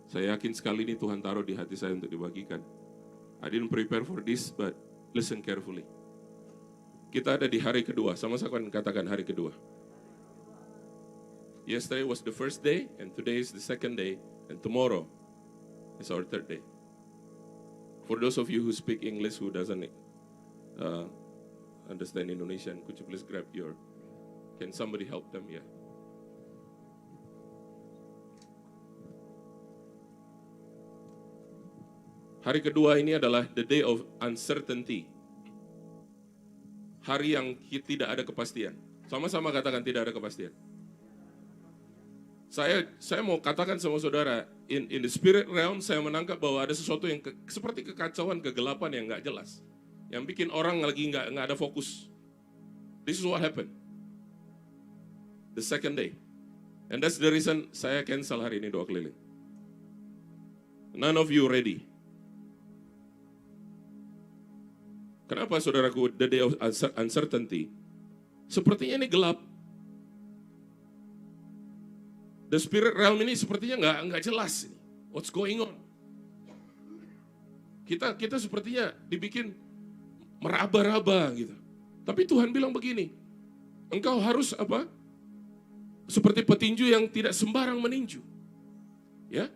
Saya yakin sekali ini Tuhan taruh di hati saya untuk dibagikan. I didn't prepare for this, but listen carefully. Kita ada di hari kedua, sama-sama katakan hari kedua. Yesterday was the first day, and today is the second day, and tomorrow is our third day. For those of you who speak English, who doesn't understand Indonesian, could you please grab can somebody help them? Yeah. Hari kedua ini adalah the day of uncertainty. Hari yang tidak ada kepastian. Sama-sama katakan tidak ada kepastian. Saya mau katakan sama saudara, in the spirit realm saya menangkap bahwa ada sesuatu yang seperti kekacauan, kegelapan yang nggak jelas, yang bikin orang lagi nggak ada fokus. This is what happened. The second day, and that's the reason saya cancel hari ini doa keliling. None of you ready. Kenapa saudaraku, the day of uncertainty? Sepertinya ini gelap. The spirit realm ini sepertinya nggak jelas. What's going on? Kita sepertinya dibikin meraba-raba gitu. Tapi Tuhan bilang begini, engkau harus apa? Seperti petinju yang tidak sembarang meninju. Ya,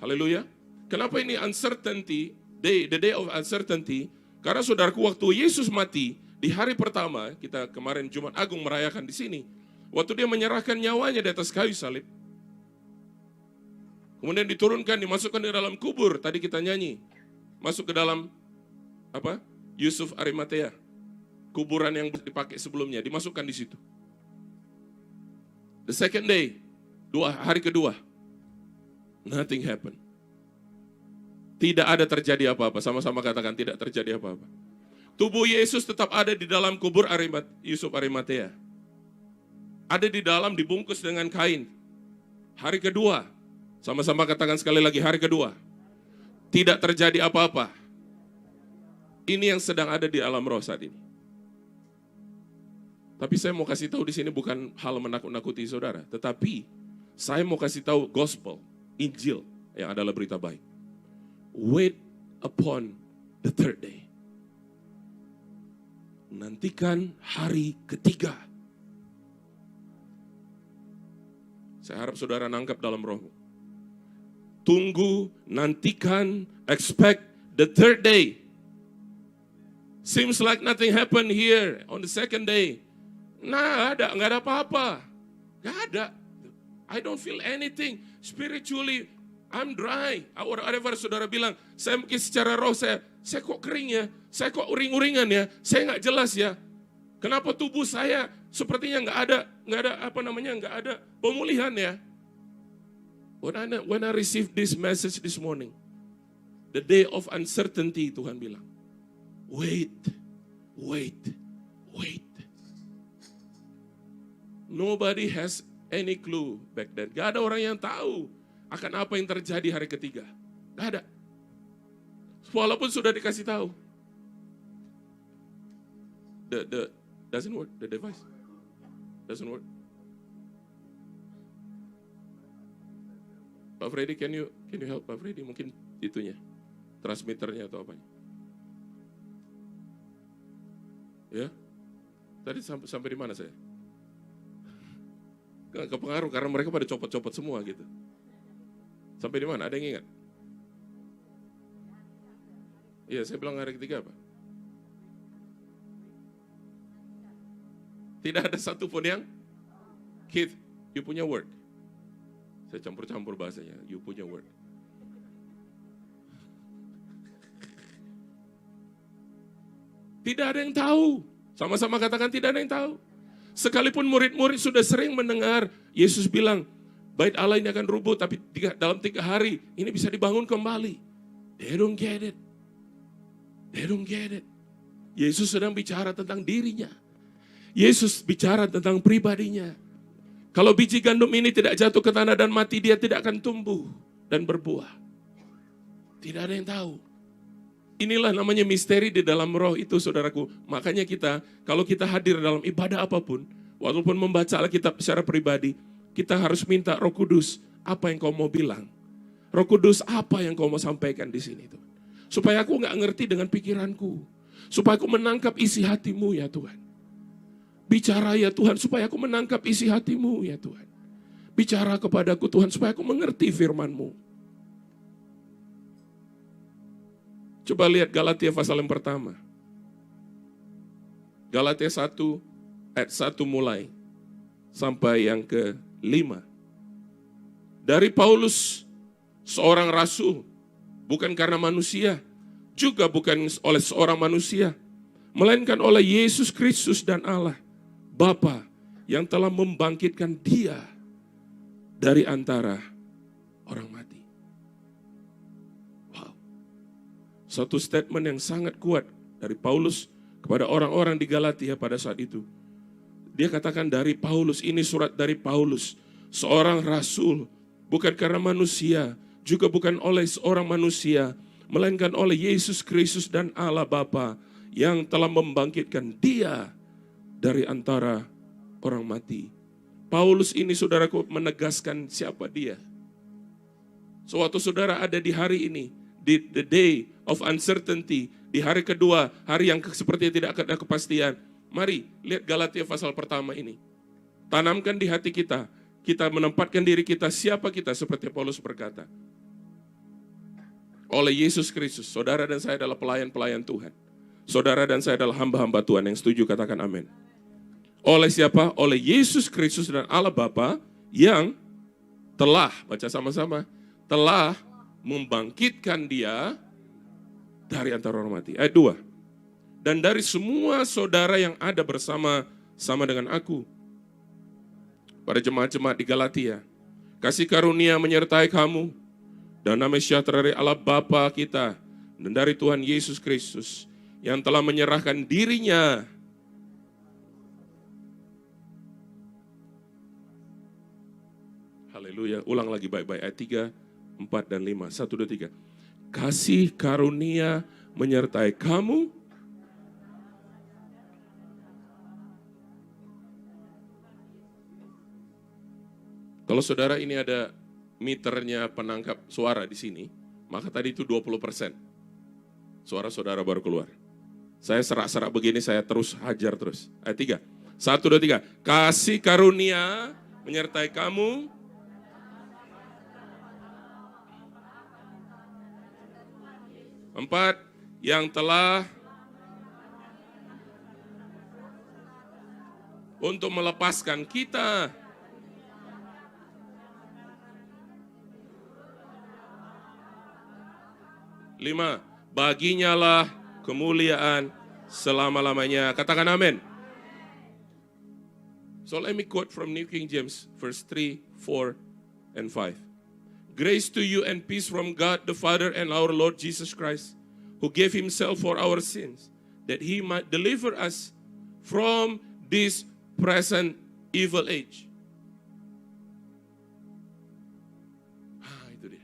haleluya. Kenapa ini uncertainty? The day of uncertainty? Karena saudaraku, waktu Yesus mati di hari pertama, kita kemarin Jumat Agung merayakan di sini. Waktu dia menyerahkan nyawanya di atas kayu salib, kemudian diturunkan, dimasukkan di dalam kubur. Tadi kita nyanyi, masuk ke dalam apa? Yusuf Arimatea, kuburan yang dipakai sebelumnya, dimasukkan di situ. The second day, hari kedua, nothing happened. Tidak ada terjadi apa-apa. Sama-sama katakan tidak terjadi apa-apa. Tubuh Yesus tetap ada di dalam kubur Yusuf Arimatea. Ada di dalam, dibungkus dengan kain. Hari kedua, sama-sama katakan sekali lagi, hari kedua. Tidak terjadi apa-apa. Ini yang sedang ada di alam roh saat ini. Tapi saya mau kasih tahu di sini bukan hal menakut-nakuti saudara, tetapi saya mau kasih tahu gospel, Injil yang adalah berita baik. Wait upon the third day. Nantikan hari ketiga. Saya harap saudara nangkap dalam rohmu. Tunggu, nantikan, expect the third day. Seems like nothing happened here on the second day. Nah, nggak ada apa-apa. Nggak ada. I don't feel anything. Spiritually, I'm dry. Whatever saudara bilang, saya mungkin secara roh, saya kok kering ya, saya kok uring-uringan ya, saya nggak jelas ya. Kenapa tubuh saya sepertinya nggak ada pemulihan ya. When I received this message this morning, the day of uncertainty, Tuhan bilang, wait. Nobody has any clue back then. Gak ada orang yang tahu akan apa yang terjadi hari ketiga. Gak ada. Walaupun sudah dikasih tahu. The doesn't work, the device doesn't work. Pak Freddy, can you help Pak Freddy? Mungkin itunya, transmitternya atau apanya. Ya, tadi sampai di mana saya? Kepengaruh karena mereka pada copot-copot semua gitu. Sampai di mana? Ada yang ingat? Iya, saya bilang hari ketiga apa? Tidak ada satupun yang Keith, you punya word. Saya campur-campur bahasanya, you punya word. Tidak ada yang tahu. Sama-sama katakan tidak ada yang tahu. Sekalipun murid-murid sudah sering mendengar Yesus bilang, bait Allah ini akan rubuh, tapi dalam 3 hari ini bisa dibangun kembali. They don't get it. Yesus sedang bicara tentang dirinya. Yesus bicara tentang pribadinya. Kalau biji gandum ini tidak jatuh ke tanah dan mati, dia tidak akan tumbuh dan berbuah. Tidak ada yang tahu. Inilah namanya misteri di dalam roh itu, saudaraku. Makanya kita, kalau kita hadir dalam ibadah apapun, walaupun membaca Alkitab secara pribadi, kita harus minta Roh Kudus, apa yang kau mau bilang? Roh Kudus, apa yang kau mau sampaikan di sini Tuhan? Supaya aku nggak ngerti dengan pikiranku. Supaya aku menangkap isi hatimu ya Tuhan. Bicara ya Tuhan, supaya aku menangkap isi hatimu ya Tuhan. Bicara kepadaku Tuhan, supaya aku mengerti firman-Mu. Coba lihat Galatia pasal yang pertama. Galatia 1 ayat 1 mulai sampai yang ke-5. Dari Paulus, seorang rasul, bukan karena manusia, juga bukan oleh seorang manusia, melainkan oleh Yesus Kristus dan Allah, Bapa yang telah membangkitkan Dia dari antara orang mati. Wow. Satu statement yang sangat kuat dari Paulus kepada orang-orang di Galatia pada saat itu. Dia katakan dari Paulus, ini surat dari Paulus, seorang rasul, bukan karena manusia, juga bukan oleh seorang manusia, melainkan oleh Yesus Kristus dan Allah Bapa yang telah membangkitkan Dia dari antara orang mati. Paulus ini saudaraku menegaskan siapa dia. Sewaktu saudara ada di hari ini, di the day of uncertainty, di hari kedua, hari yang seperti tidak ada kepastian. Mari lihat Galatia pasal pertama ini. Tanamkan di hati kita, kita menempatkan diri kita, siapa kita seperti Paulus berkata. Oleh Yesus Kristus, saudara dan saya adalah pelayan-pelayan Tuhan. Saudara dan saya adalah hamba-hamba Tuhan, yang setuju katakan amin. Oleh siapa? Oleh Yesus Kristus dan Allah Bapa yang telah, baca sama-sama, telah membangkitkan Dia dari antara orang mati. Ayat 2. Dan dari semua saudara yang ada bersama-sama dengan aku, pada jemaat-jemaat di Galatia, kasih karunia menyertai kamu, dan damai sejahtera dari Allah Bapa kita, dan dari Tuhan Yesus Kristus, yang telah menyerahkan dirinya haleluya, ulang lagi baik-baik, ayat 3, 4, dan 5, 1, 2, 3. Kasih karunia menyertai kamu, kalau saudara ini ada meternya penangkap suara di sini, maka tadi itu 20%. Suara saudara baru keluar. Saya serak-serak begini, saya terus hajar terus. Ayat 3. 1, 2, 3. Kasih karunia menyertai kamu. 4. Yang telah untuk melepaskan kita. 5. Baginya lah kemuliaan selama-lamanya. Katakan amin. So let me quote from New King James, verse 3, 4, and 5. Grace to you and peace from God the Father and our Lord Jesus Christ, who gave himself for our sins, that he might deliver us from this present evil age. Itu dia.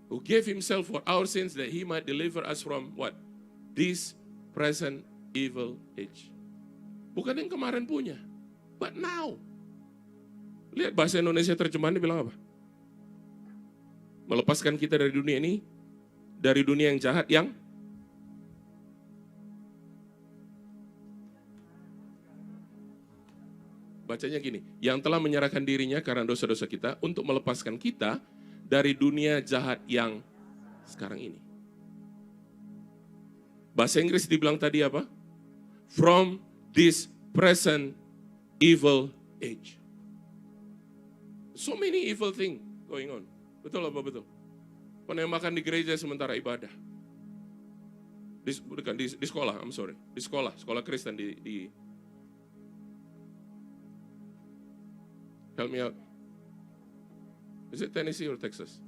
Who gave himself for our sins, that he might deliver us from what? This present evil age. Bukan yang kemarin punya, but now. Lihat bahasa Indonesia terjemahannya bilang apa? Melepaskan kita dari dunia ini, dari dunia yang jahat yang bacanya gini, yang telah menyerahkan dirinya karena dosa-dosa kita untuk melepaskan kita dari dunia jahat yang sekarang ini. Bahasa Inggris dibilang tadi apa? From this present evil age. So many evil things going on. Betul apa betul? Penembakan di gereja sementara ibadah. Di sekolah, I'm sorry. Di sekolah Kristen di help me out. Is it Tennessee or Texas?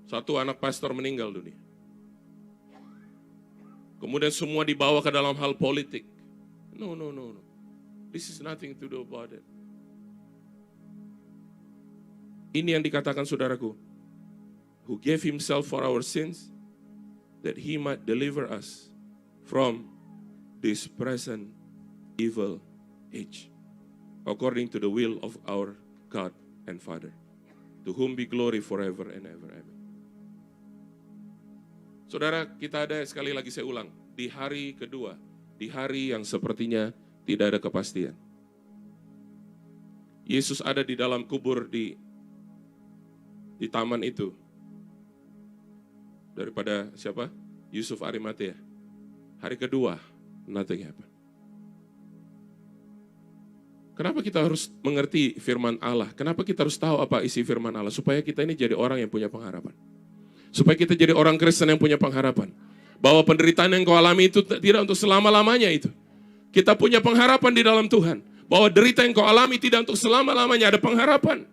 Satu anak pastor meninggal dunia. Kemudian semua dibawa ke dalam hal politik. No. This is nothing to do about it. Ini yang dikatakan saudaraku. Who gave himself for our sins, that he might deliver us from this present evil age, according to the will of our God and Father, to whom be glory forever and ever. Amen. Saudara, kita ada, sekali lagi saya ulang, di hari kedua, di hari yang sepertinya tidak ada kepastian. Yesus ada di dalam kubur di taman itu. Daripada siapa? Yusuf Arimatea. Hari kedua, nothing happened. Kenapa kita harus mengerti firman Allah? Kenapa kita harus tahu apa isi firman Allah? Supaya kita ini jadi orang yang punya pengharapan. Supaya kita jadi orang Kristen yang punya pengharapan. Bahwa penderitaan yang kau alami itu tidak untuk selama-lamanya itu. Kita punya pengharapan di dalam Tuhan. Bahwa derita yang kau alami tidak untuk selama-lamanya, ada pengharapan.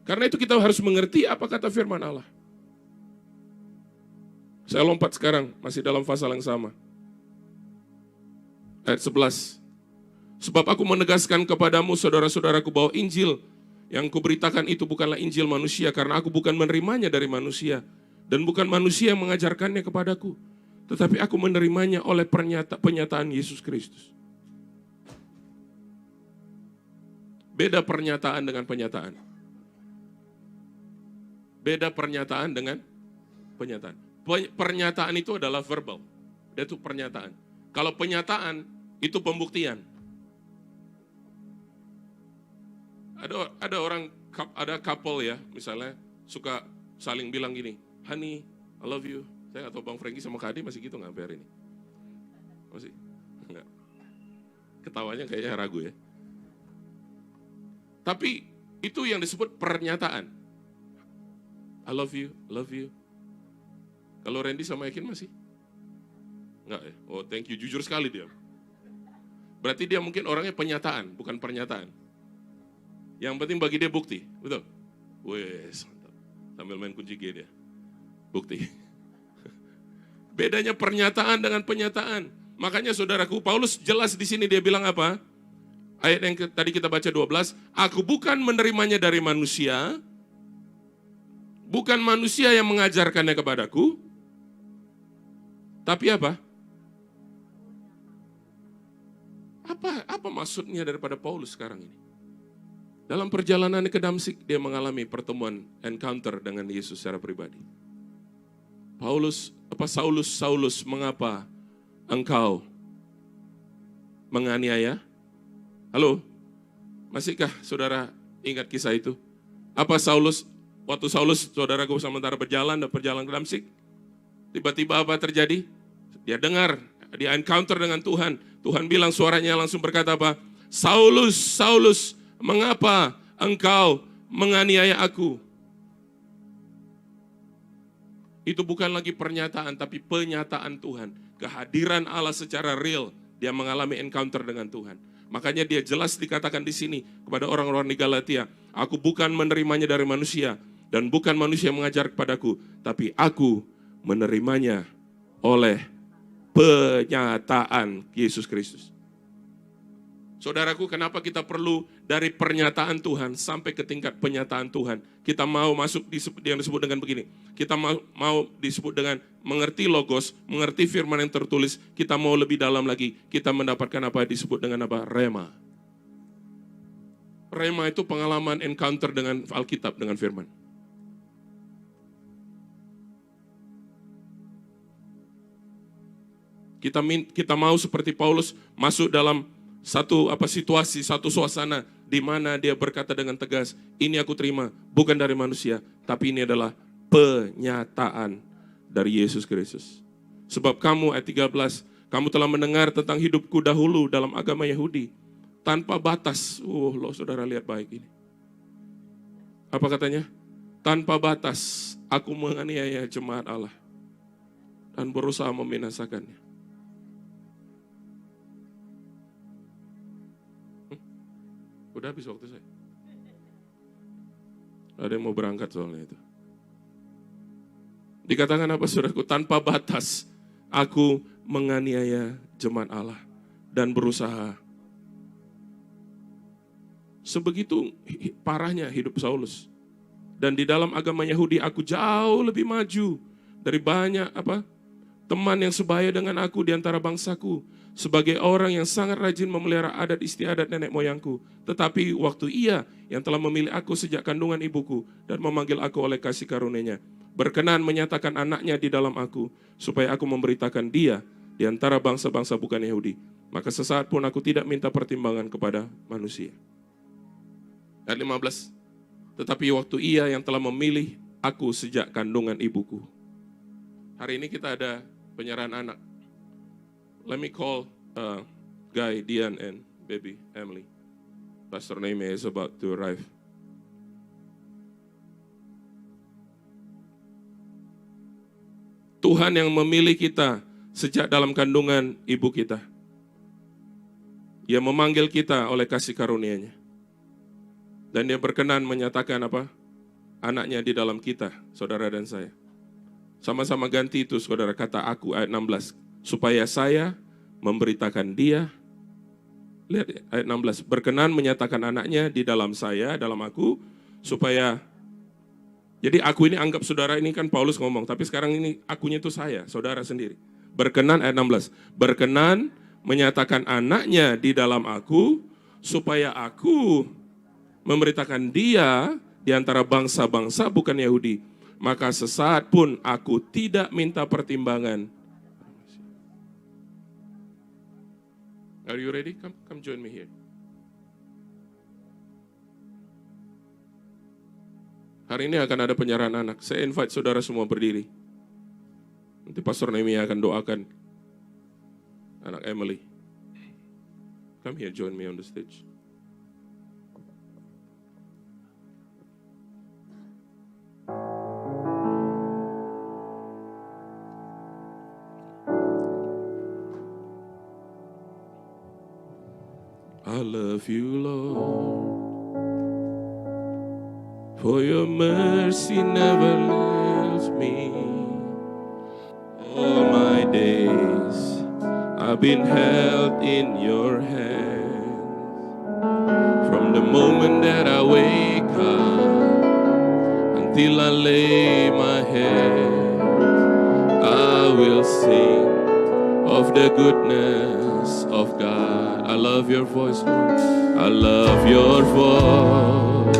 Karena itu kita harus mengerti apa kata firman Allah. Saya lompat sekarang, masih dalam pasal yang sama. Ayat 11. Sebab aku menegaskan kepadamu, saudara-saudaraku, bahwa Injil yang kuberitakan itu bukanlah Injil manusia, karena aku bukan menerimanya dari manusia. Dan bukan manusia yang mengajarkannya kepadaku, tetapi aku menerimanya oleh penyataan Yesus Kristus. Beda pernyataan dengan penyataan. Beda pernyataan dengan penyataan. Pernyataan itu adalah verbal. Itu pernyataan. Kalau penyataan itu pembuktian. Ada couple ya, misalnya suka saling bilang gini, honey, I love you. Saya nggak tahu Bang Franky sama Kak Adi masih gitu nggak sampai hari ini? Masih? Enggak. Ketawanya kayaknya ragu ya. Tapi itu yang disebut pernyataan. I love you, love you. Kalau Randy sama Ekin masih? Enggak ya? Oh thank you, jujur sekali dia. Berarti dia mungkin orangnya penyataan, bukan pernyataan. Yang penting bagi dia bukti, betul? Wes, mantap. Sambil main kunci G dia. Bukti. Bedanya pernyataan dengan penyataan. Makanya saudaraku, Paulus jelas di sini dia bilang apa? Ayat yang tadi kita baca 12, aku bukan menerimanya dari manusia, bukan manusia yang mengajarkannya kepadaku, tapi apa? Apa maksudnya daripada Paulus sekarang ini? Dalam perjalanan ke Damsik, dia mengalami pertemuan, encounter dengan Yesus secara pribadi. Saulus, mengapa engkau menganiaya? Halo, masihkah saudara ingat kisah itu? Waktu Saulus, saudaraku sementara berjalan ke Damsik, tiba-tiba apa terjadi? Dia dengar, dia encounter dengan Tuhan. Tuhan bilang, suaranya langsung berkata apa? Saulus, Saulus, mengapa engkau menganiaya aku? Itu bukan lagi pernyataan, tapi penyataan Tuhan. Kehadiran Allah secara real, dia mengalami encounter dengan Tuhan. Makanya dia jelas dikatakan di sini kepada orang-orang di Galatia, aku bukan menerimanya dari manusia, dan bukan manusia yang mengajar kepadaku, tapi aku menerimanya oleh penyataan Yesus Kristus. Saudaraku, kenapa kita perlu dari pernyataan Tuhan sampai ke tingkat penyataan Tuhan? Kita mau masuk yang disebut dengan begini. Kita mau disebut dengan mengerti logos, mengerti firman yang tertulis. Kita mau lebih dalam lagi. Kita mendapatkan apa disebut dengan apa? Rema. Rema itu pengalaman encounter dengan Alkitab, dengan firman. Kita mau seperti Paulus masuk dalam satu situasi, satu suasana di mana dia berkata dengan tegas, ini aku terima bukan dari manusia, tapi ini adalah penyataan dari Yesus Kristus. Sebab kamu, ayat 13, kamu telah mendengar tentang hidupku dahulu dalam agama Yahudi, tanpa batas. Loh saudara lihat baik ini. Apa katanya? Tanpa batas aku menganiaya jemaat Allah dan berusaha membinasakannya. Udah habis waktu saya. Ada yang mau berangkat soalnya itu. Dikatakan apa saudaraku? Tanpa batas aku menganiaya jemaat Allah dan berusaha. Sebegitu parahnya hidup Saulus. Dan di dalam agama Yahudi aku jauh lebih maju dari banyak teman yang sebaya dengan aku di antara bangsaku, sebagai orang yang sangat rajin memelihara adat istiadat nenek moyangku. Tetapi waktu Ia yang telah memilih aku sejak kandungan ibuku dan memanggil aku oleh kasih karunia-Nya, berkenan menyatakan anaknya di dalam aku, supaya aku memberitakan Dia di antara bangsa-bangsa bukan Yahudi. Maka sesaat pun aku tidak minta pertimbangan kepada manusia. Ayat 15. Tetapi waktu Ia yang telah memilih aku sejak kandungan ibuku. Hari ini kita ada penyerahan anak. Let me call Guy, Dian, and baby Emily. Pastor Naime is about to arrive. Tuhan yang memilih kita sejak dalam kandungan ibu kita. Ia memanggil kita oleh kasih karunia-Nya. Dan Dia berkenan menyatakan apa? Anaknya di dalam kita, saudara dan saya. Sama-sama ganti itu, saudara, kata aku, ayat 16. Supaya saya memberitakan Dia. Lihat ayat 16. Berkenan menyatakan anaknya di dalam saya, dalam aku. Supaya, jadi aku ini anggap saudara ini kan Paulus ngomong. Tapi sekarang ini akunya itu saya, saudara sendiri. Berkenan ayat 16. Berkenan menyatakan anaknya di dalam aku. Supaya aku memberitakan Dia di antara bangsa-bangsa bukan Yahudi. Maka sesaat pun aku tidak minta pertimbangan. Are you ready? Come join me here. Hari ini akan ada penyerahan anak. Saya invite saudara semua berdiri. Nanti Pastor Nehemia akan doakan anak Emily. Come here, join me on the stage. I love you, Lord, for your mercy never leaves me. All my days I've been held in your hands. From the moment that I wake up until I lay my head, I will sing of the goodness of God. I love your voice, Lord. I love your voice.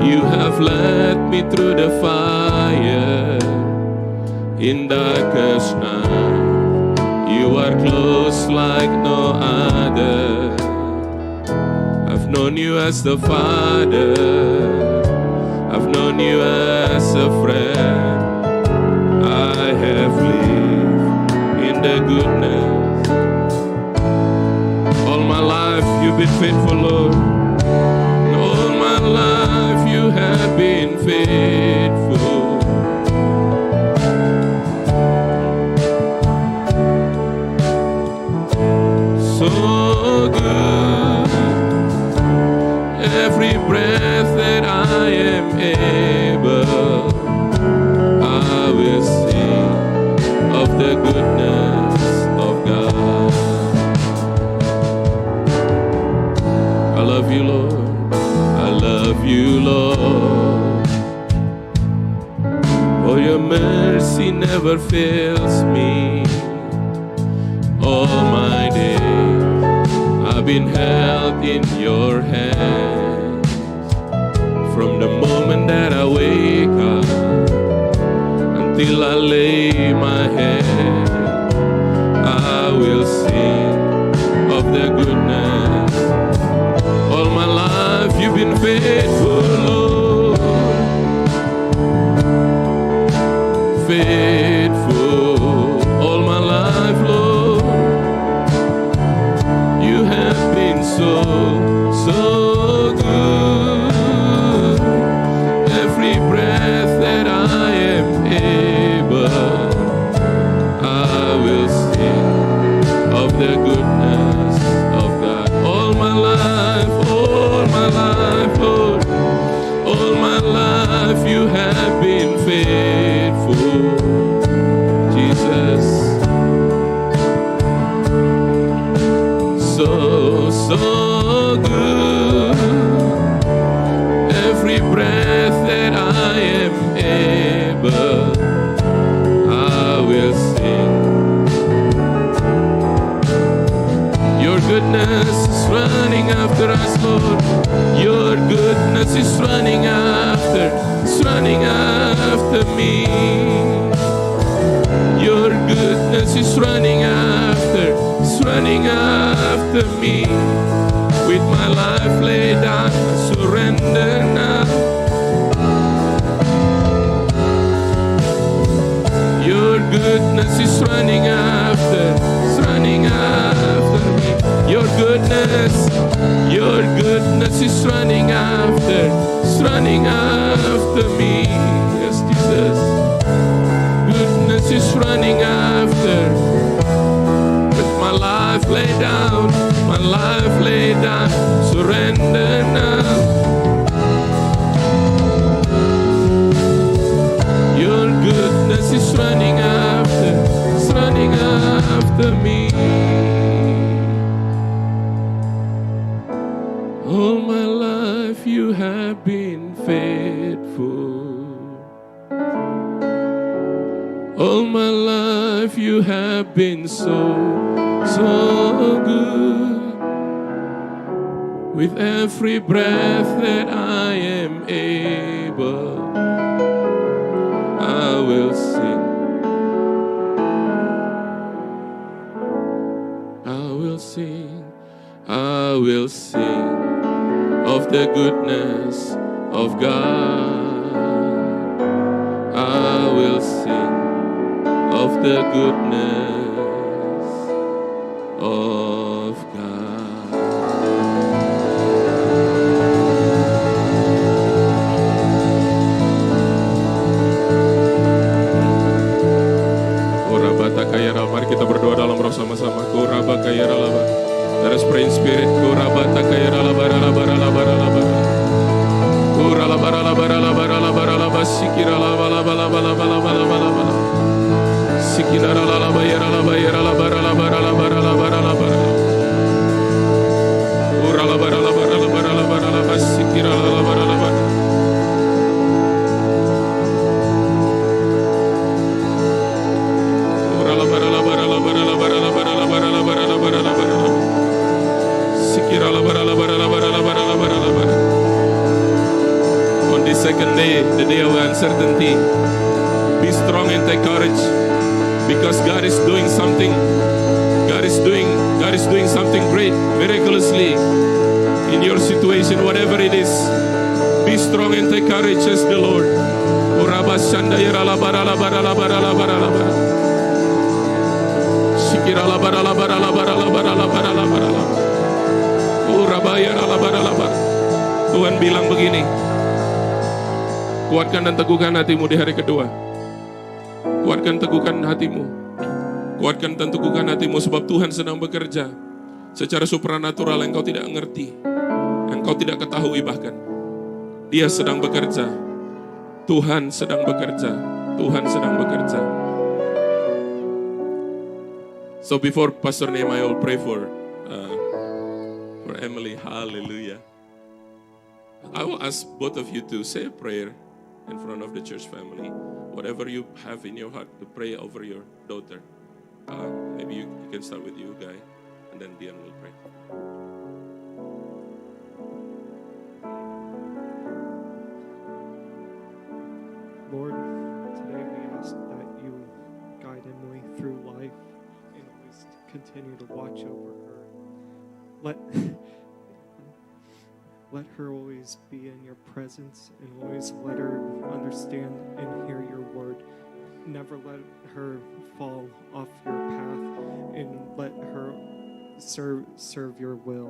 You have led me through the fire in darkest night. You are close like no other. I've known you as the Father. I've known you as a friend. I have lived in the goodness. All my life you've been faithful, Lord. All my life you have been faithful. So good. Every breath that I am able, I will sing of the goodness of God. I love you, Lord. I love you, Lord. For your mercy never fails me. All my days I've been held in your hands. From the moment that I wake up until I lay my head, I will sing of the goodness. All my life you've been faithful, Lord. Faithful. All my life, Lord. You have been so, so good. Every breath that I am able, goodness is running after us, Lord. Your goodness is running after me. Your goodness is running after me. With my life laid down, I surrender now. Your goodness is running after me. Your goodness is running after me. Yes, Jesus. Goodness is running after. With my life laid down, surrender now. Your goodness is running after me. All my life you have been faithful. All my life you have been so good. With every breath that I am able, I will sing. I will sing of the goodness of God. I will sing of the goodness of God. Mari kita berdoa dalam roh sama-sama. Let us pray in spirit. On this second day, the day of uncertainty, be strong and take courage, because God is doing something. God is doing something great, miraculously in your situation, whatever it is. Be strong and take courage as the Lord. Tuhan bilang begini, kuatkan dan teguhkan hatimu di hari kedua. Kuatkan, teguhkan hatimu. Kuatkan dan teguhkan hatimu, sebab Tuhan sedang bekerja secara supranatural yang kau tidak mengerti, yang kau tidak ketahui bahkan. Dia sedang bekerja. Tuhan sedang bekerja. Tuhan sedang bekerja. So before Pastor Nehemiah, I will pray for Emily. Hallelujah. I will ask both of you to say a prayer in front of the church family. Whatever you have in your heart to pray over your daughter. Maybe you can start with you, Guy, and then Dian will pray. Lord, today we ask that you guide Emily through life and always continue to watch over her. Let her always be in your presence, and always let her understand and hear your word. Never let her fall off your path, and let her serve your will.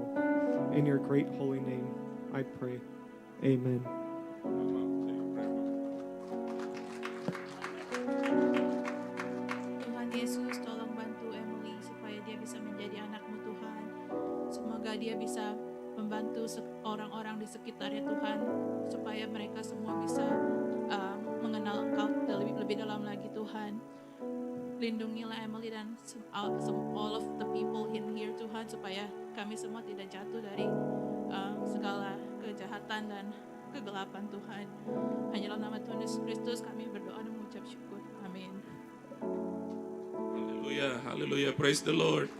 In your great holy name, I pray. Amen. Tuhan Yesus, tolong bantu Emily supaya dia bisa menjadi anak-Mu Tuhan. Semoga dia bisa membantu orang-orang di sekitarnya Tuhan, supaya mereka semua bisa mengenal Engkau lebih dalam lagi Tuhan. Lindungilah Emily dan all of the people in here Tuhan, supaya kami semua tidak jatuh dari segala kejahatan dan kegelapan Tuhan. Hanyalah nama Tuhan Yesus Kristus kami berdoa dan mengucap syukur. Amin. Hallelujah, hallelujah, praise the Lord.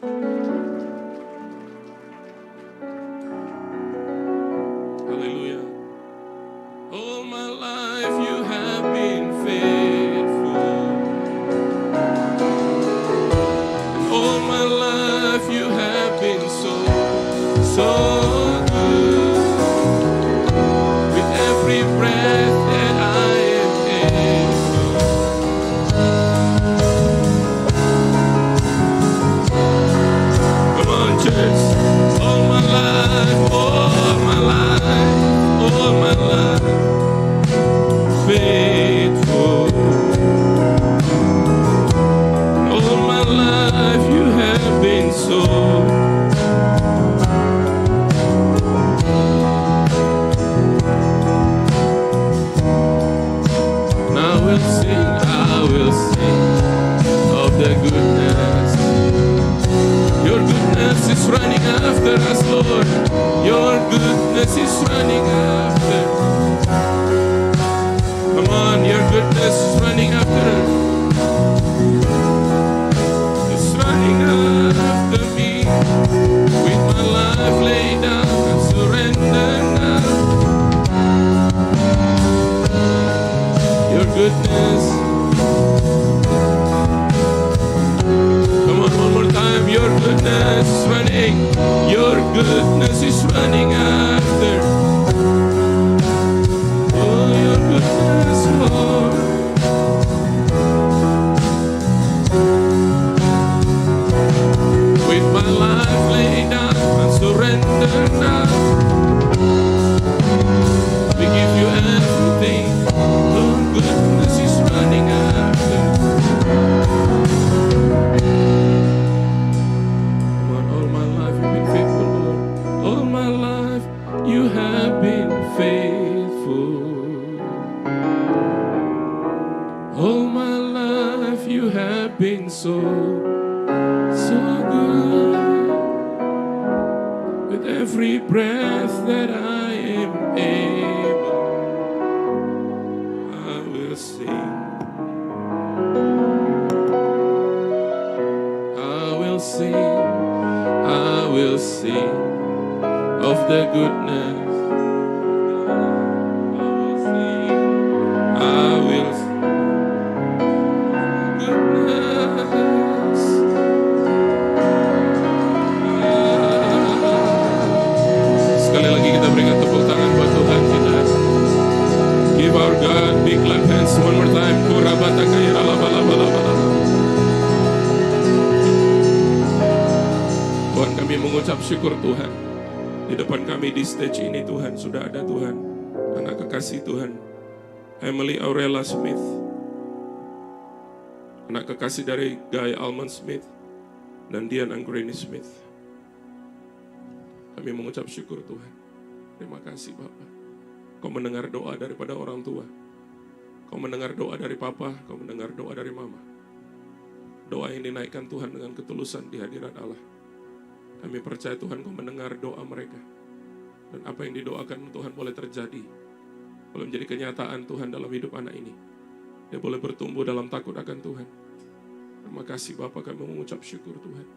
soul. I will sing of the goodness. Your goodness is running after us, Lord. Your goodness is running after. Come on, your goodness is running after us. It's running after me. With my life laid down, I surrender now. Your goodness. Come on, one more time. Your goodness is running. Your goodness is running after. Oh, your goodness, Lord. With my life laid down, I surrender now. We give you everything. Your goodness is running after. Come on, all my life you've been faithful, Lord. All my life you have been faithful. All my life you have been so good. With every breath that I am able, I will sing. I will sing. I will sing of the goodness. I will sing. I will sing. Goodness. Sekali lagi kita berikan tepuk tangan buat Tuhan kita. Give our God big clap hands one more time. Kurabata kaya laba. Tuhan, kami mengucap syukur Tuhan. Di depan kami di stage ini Tuhan sudah ada Tuhan, anak kekasih Tuhan, Emily Aurella Smith, anak kekasih dari Guy Almond Smith dan Dian Anggreni Smith. Kami mengucap syukur Tuhan. Terima kasih Bapak. Kau mendengar doa daripada orang tua. Kau mendengar doa dari Papa, kau mendengar doa dari Mama. Doa yang dinaikkan Tuhan dengan ketulusan di hadirat Allah. Kami percaya Tuhan kau mendengar doa mereka. Dan apa yang didoakan Tuhan boleh terjadi. Boleh menjadi kenyataan Tuhan dalam hidup anak ini. Dia boleh bertumbuh dalam takut akan Tuhan. Terima kasih Bapa, kami mengucap syukur Tuhan.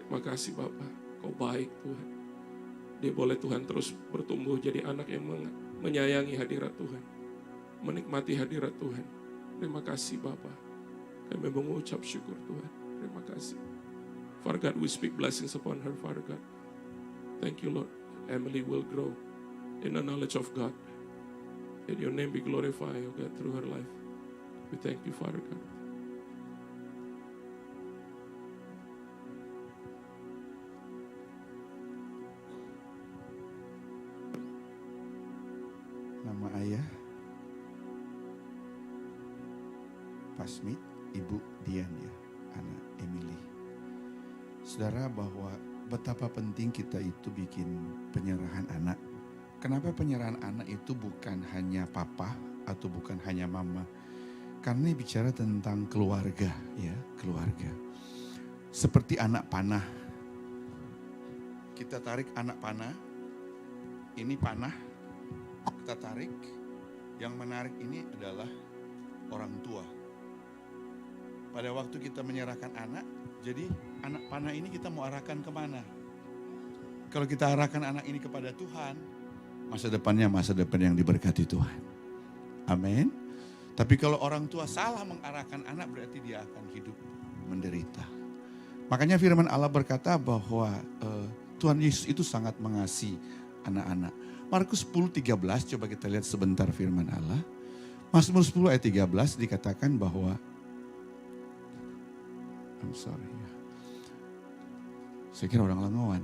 Terima kasih Bapa, kau baik Tuhan. Dia boleh Tuhan terus bertumbuh jadi anak yang menyayangi hadirat Tuhan. Menikmati hadirat Tuhan. Terima kasih Bapa. Kami mengucap syukur Tuhan. Terima kasih. Father God, we speak blessings upon her, Father God. Thank you, Lord. Emily will grow in the knowledge of God. Let your name be glorified, O God, through her life. We thank you, Father God. Nama ayah Pak Smith, Ibu Dian ya, anak Emily. Saudara, bahwa betapa penting kita itu bikin penyerahan anak. Kenapa penyerahan anak itu bukan hanya papa atau bukan hanya mama? Karena ini bicara tentang keluarga ya, keluarga. Seperti anak panah. Kita tarik anak panah, ini panah, kita tarik, yang menarik ini adalah orang tua. Pada waktu kita menyerahkan anak, jadi anak panah ini kita mau arahkan kemana? Kalau kita arahkan anak ini kepada Tuhan, masa depannya masa depan yang diberkati Tuhan. Amin. Tapi kalau orang tua salah mengarahkan anak, berarti dia akan hidup menderita. Makanya firman Allah berkata bahwa Tuhan Yesus itu sangat mengasihi anak-anak. Markus 10:13, coba kita lihat sebentar firman Allah. Mazmur 10 ayat 13 dikatakan bahwa I'm sorry. Saya kira orang Langowan.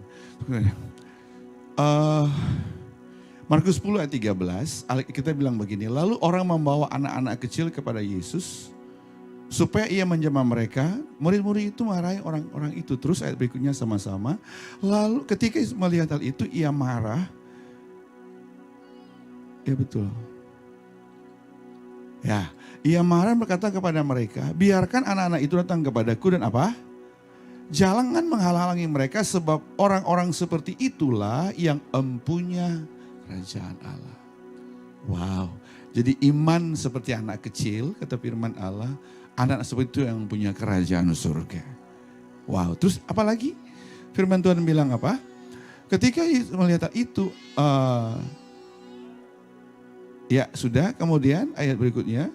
Markus 10 ayat 13, kita bilang begini, lalu orang membawa anak-anak kecil kepada Yesus supaya ia menjamah mereka. Murid-murid itu marahi orang-orang itu. Terus ayat berikutnya sama-sama. Lalu ketika melihat hal itu ia marah. Ya betul. Ya, ia marah berkata kepada mereka, biarkan anak-anak itu datang kepadaku dan apa? Jangan menghalangi mereka sebab orang-orang seperti itulah yang empunya kerajaan Allah. Wow, jadi iman seperti anak kecil, kata firman Allah. Anak seperti itu yang punya kerajaan surga. Wow, terus apa lagi? Firman Tuhan bilang apa? Ketika melihat itu, ya sudah, kemudian ayat berikutnya.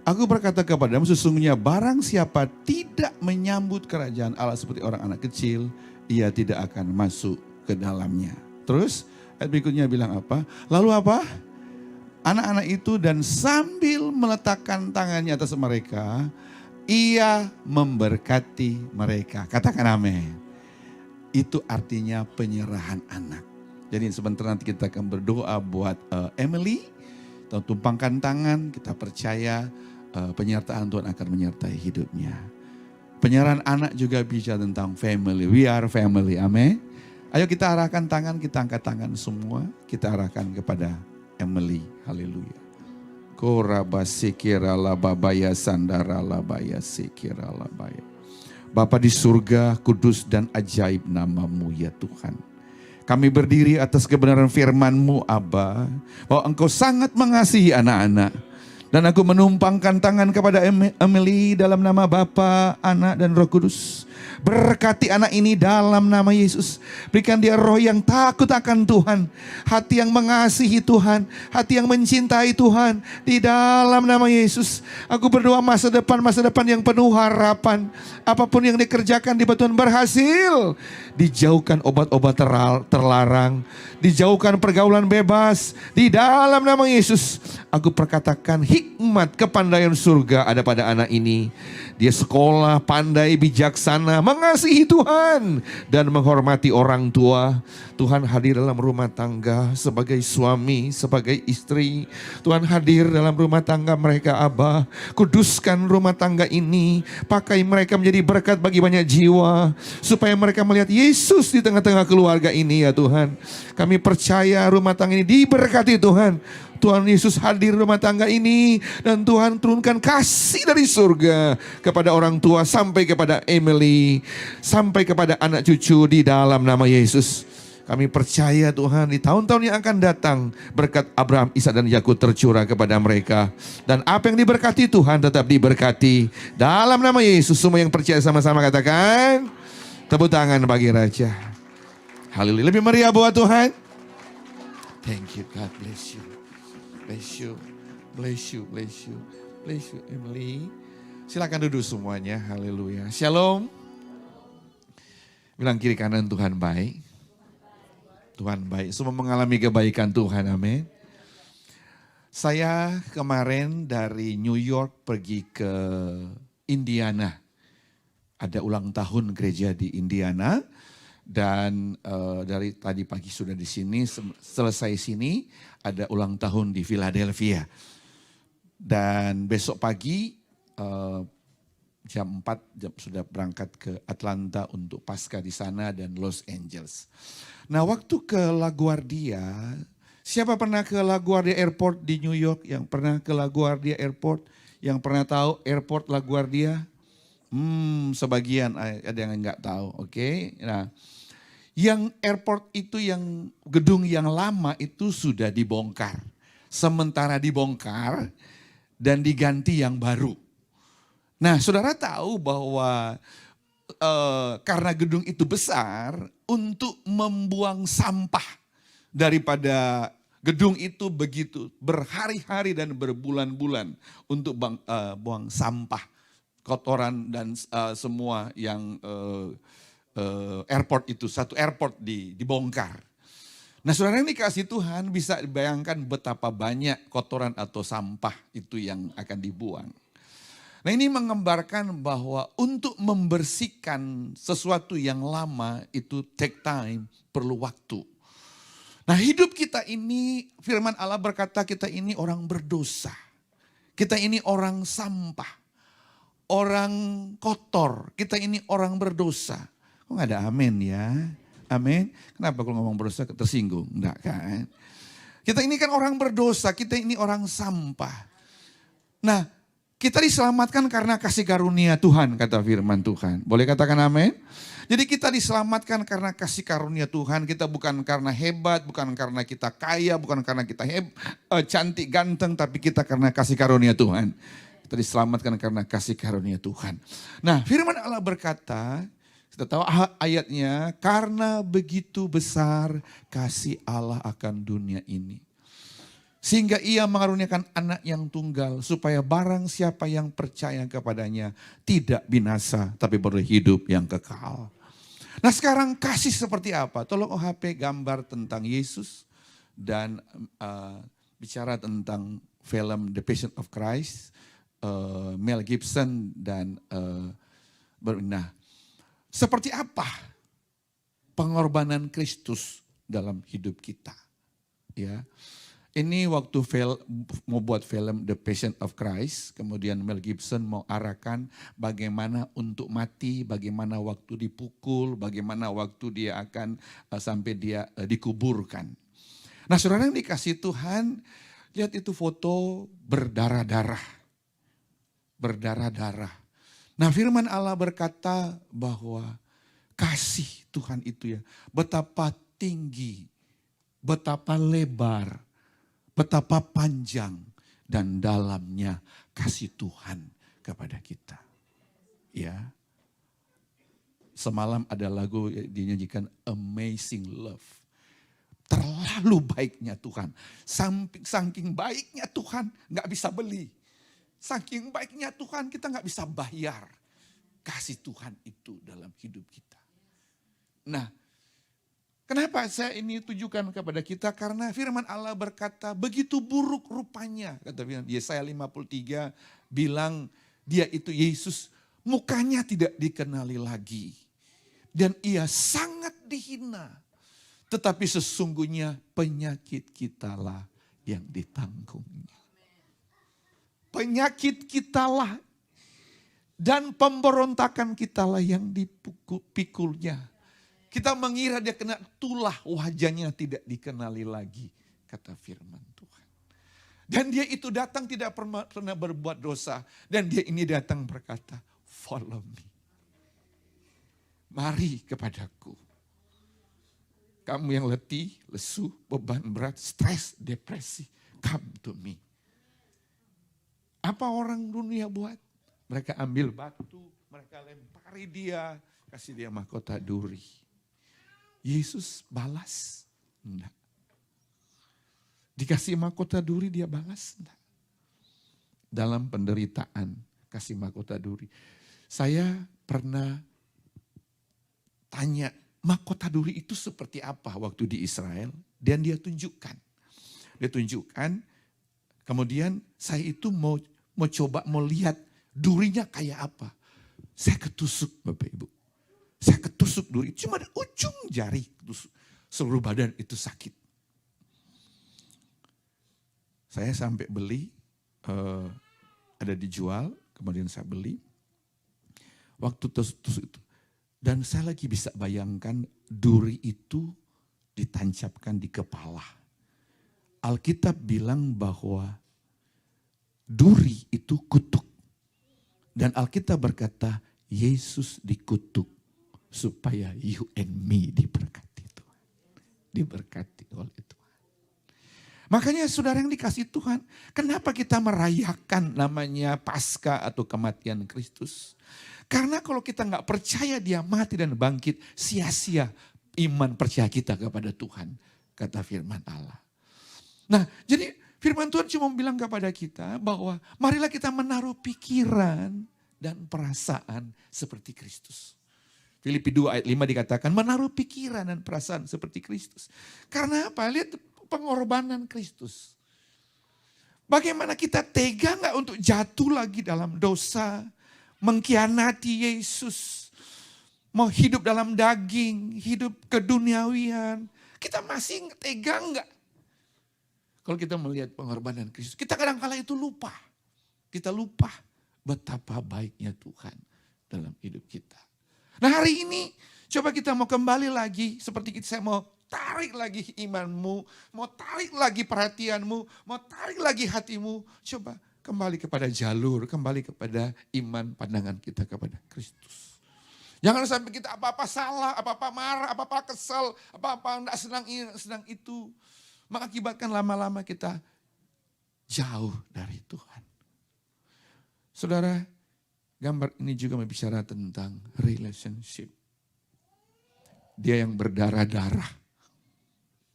Aku berkata kepadamu, sesungguhnya barang siapa tidak menyambut kerajaan Allah seperti orang anak kecil, ia tidak akan masuk ke dalamnya. Terus ayat berikutnya bilang apa? Lalu apa? Anak-anak itu dan sambil meletakkan tangannya atas mereka, ia memberkati mereka. Katakan amin. Itu artinya penyerahan anak. Jadi sebentar nanti kita akan berdoa buat Emily. Kita tumpangkan tangan, kita percaya penyertaan Tuhan akan menyertai hidupnya. Penyerahan anak juga bicara tentang family. We are family, amin. Ayo kita arahkan tangan, kita angkat tangan semua. Kita arahkan kepada Emily, haleluya. Koraba sikira lababaya sandara labaya sikira labaya. Bapa di surga, kudus dan ajaib namamu ya Tuhan. Kami berdiri atas kebenaran firman-Mu, Abba, bahwa Engkau sangat mengasihi anak-anak. Dan aku menumpangkan tangan kepada Emily dalam nama Bapa, Anak, dan Roh Kudus. Berkati anak ini dalam nama Yesus. Berikan dia roh yang takut akan Tuhan. Hati yang mengasihi Tuhan. Hati yang mencintai Tuhan. Di dalam nama Yesus. Aku berdoa masa depan yang penuh harapan. Apapun yang dikerjakan di Tuhan berhasil. Dijauhkan obat-obat terlarang. Dijauhkan pergaulan bebas. Di dalam nama Yesus. Aku perkatakan hikmat kepandaian surga ada pada anak ini. Dia sekolah, pandai, bijaksana, mengasihi Tuhan dan menghormati orang tua. Tuhan hadir dalam rumah tangga sebagai suami, sebagai istri. Tuhan hadir dalam rumah tangga mereka, Abba. Kuduskan rumah tangga ini. Pakai mereka menjadi berkat bagi banyak jiwa. Supaya mereka melihat Yesus di tengah-tengah keluarga ini ya Tuhan. Kami percaya rumah tangga ini diberkati Tuhan. Tuhan Yesus hadir rumah tangga ini. Dan Tuhan turunkan kasih dari surga kepada orang tua sampai kepada Emily. Sampai kepada anak cucu di dalam nama Yesus. Kami percaya Tuhan di tahun-tahun yang akan datang berkat Abraham, Ishak dan Yakub tercurah kepada mereka. Dan apa yang diberkati Tuhan tetap diberkati. Dalam nama Yesus semua yang percaya sama-sama katakan. Tepuk tangan bagi Raja. Haleluya. Lebih meriah buat Tuhan. Thank you, God bless you. Bless you, bless you, bless you, bless you, Emily. Silakan duduk semuanya, haleluya. Shalom. Bilang kiri kanan, Tuhan baik. Tuhan baik, semua mengalami kebaikan Tuhan, amin. Saya kemarin dari New York pergi ke Indiana. Ada ulang tahun gereja di Indiana. Dan dari tadi pagi sudah di sini, selesai sini ada ulang tahun di Philadelphia. Dan besok pagi jam 4 sudah berangkat ke Atlanta untuk Paskah di sana dan Los Angeles. Nah waktu ke LaGuardia, siapa pernah ke LaGuardia Airport di New York? Yang pernah ke LaGuardia Airport? Yang pernah tahu Airport LaGuardia? Sebagian ada yang nggak tahu, oke. Nah, yang airport itu yang gedung yang lama itu sudah dibongkar. Sementara dibongkar dan diganti yang baru. Nah, saudara tahu bahwa karena gedung itu besar, untuk membuang sampah daripada gedung itu begitu berhari-hari dan berbulan-bulan untuk buang sampah. Kotoran dan semua yang airport itu, satu airport dibongkar. Nah saudara ini kasih Tuhan bisa dibayangkan betapa banyak kotoran atau sampah itu yang akan dibuang. Nah ini menggambarkan bahwa untuk membersihkan sesuatu yang lama itu take time, perlu waktu. Nah hidup kita ini, firman Allah berkata kita ini orang berdosa. Kita ini orang sampah. orang kotor, kita ini orang berdosa. Kok nggak ada amin ya? Amin. Kenapa kalau ngomong berdosa tersinggung? Enggak kan? Kita ini kan orang berdosa, kita ini orang sampah. Nah, kita diselamatkan karena kasih karunia Tuhan, kata firman Tuhan. Boleh katakan amin? Jadi kita diselamatkan karena kasih karunia Tuhan. Kita bukan karena hebat, bukan karena kita kaya, bukan karena kita cantik, ganteng, tapi kita karena kasih karunia Tuhan. Kita diselamatkan karena kasih karunia Tuhan. Nah, firman Allah berkata, kita tahu ayatnya, karena begitu besar kasih Allah akan dunia ini. Sehingga ia mengaruniakan anak yang tunggal, supaya barang siapa yang percaya kepadanya tidak binasa, tapi beroleh hidup yang kekal. Nah sekarang kasih seperti apa? Tolong OHP gambar tentang Yesus dan bicara tentang film The Passion of Christ, Mel Gibson dan nah, seperti apa pengorbanan Kristus dalam hidup kita? Ya, ini waktu mau buat film The Passion of Christ, kemudian Mel Gibson mau arahkan bagaimana untuk mati, bagaimana waktu dipukul, bagaimana waktu dia akan sampai dia dikuburkan. Nah, saudara yang dikasih Tuhan, lihat itu foto berdarah-darah. Berdarah-darah. Nah, firman Allah berkata bahwa kasih Tuhan itu ya, betapa tinggi, betapa lebar, betapa panjang dan dalamnya kasih Tuhan kepada kita. Ya. Semalam ada lagu dinyanyikan Amazing Love. Terlalu baiknya Tuhan. Saking baiknya Tuhan gak bisa beli. Saking baiknya Tuhan kita gak bisa bayar kasih Tuhan itu dalam hidup kita. Nah, kenapa saya ini tujukan kepada kita? Karena firman Allah berkata begitu buruk rupanya. Kata firman Yesaya 53 bilang dia itu Yesus mukanya tidak dikenali lagi. Dan ia sangat dihina. Tetapi sesungguhnya penyakit kitalah yang ditanggungnya. Penyakit kitalah dan pemberontakan kitalah yang dipikulnya. Kita mengira dia kena tulah, wajahnya tidak dikenali lagi, kata firman Tuhan. Dan dia itu datang tidak pernah berbuat dosa. Dan dia ini datang berkata, follow me. Mari kepadaku. Kamu yang letih, lesu, beban berat, stres, depresi, come to me. Apa orang dunia buat? Mereka ambil batu, mereka lempari dia, kasih dia mahkota duri. Yesus balas? Enggak. Dikasih mahkota duri dia balas? Enggak. Dalam penderitaan kasih mahkota duri. Saya pernah tanya mahkota duri itu seperti apa waktu di Israel dan dia tunjukkan. Dia tunjukkan, kemudian saya itu mau lihat durinya kayak apa. Saya ketusuk Bapak Ibu. Saya ketusuk duri, cuma ada ujung jari ketusuk. Seluruh badan itu sakit. Saya sampai beli, ada dijual, kemudian saya beli. Waktu tusuk itu. Dan saya lagi bisa bayangkan duri itu ditancapkan di kepala. Alkitab bilang bahwa duri itu kutuk. Dan Alkitab berkata, Yesus dikutuk supaya you and me diberkati Tuhan. Diberkati oleh Tuhan. Makanya saudara yang dikasih Tuhan, kenapa kita merayakan namanya Paskah atau kematian Kristus? Karena kalau kita nggak percaya dia mati dan bangkit, sia-sia iman percaya kita kepada Tuhan, kata firman Allah. Nah, jadi firman Tuhan cuma bilang kepada kita bahwa marilah kita menaruh pikiran dan perasaan seperti Kristus. Filipi 2 ayat 5 dikatakan menaruh pikiran dan perasaan seperti Kristus. Karena apa? Lihat pengorbanan Kristus. Bagaimana kita tega nggak untuk jatuh lagi dalam dosa, mengkhianati Yesus, mau hidup dalam daging, hidup keduniawian. Kita masih tega nggak? Kalau kita melihat pengorbanan Kristus, kita kadang-kala itu lupa. Kita lupa betapa baiknya Tuhan dalam hidup kita. Nah hari ini coba kita mau kembali lagi seperti saya mau tarik lagi imanmu, mau tarik lagi perhatianmu, mau tarik lagi hatimu. Coba kembali kepada jalur, kembali kepada iman pandangan kita kepada Kristus. Jangan sampai kita apa-apa salah, apa-apa marah, apa-apa kesal, apa-apa tidak senang itu. Mengakibatkan lama-lama kita jauh dari Tuhan. Saudara, gambar ini juga berbicara tentang relationship. Dia yang berdarah-darah.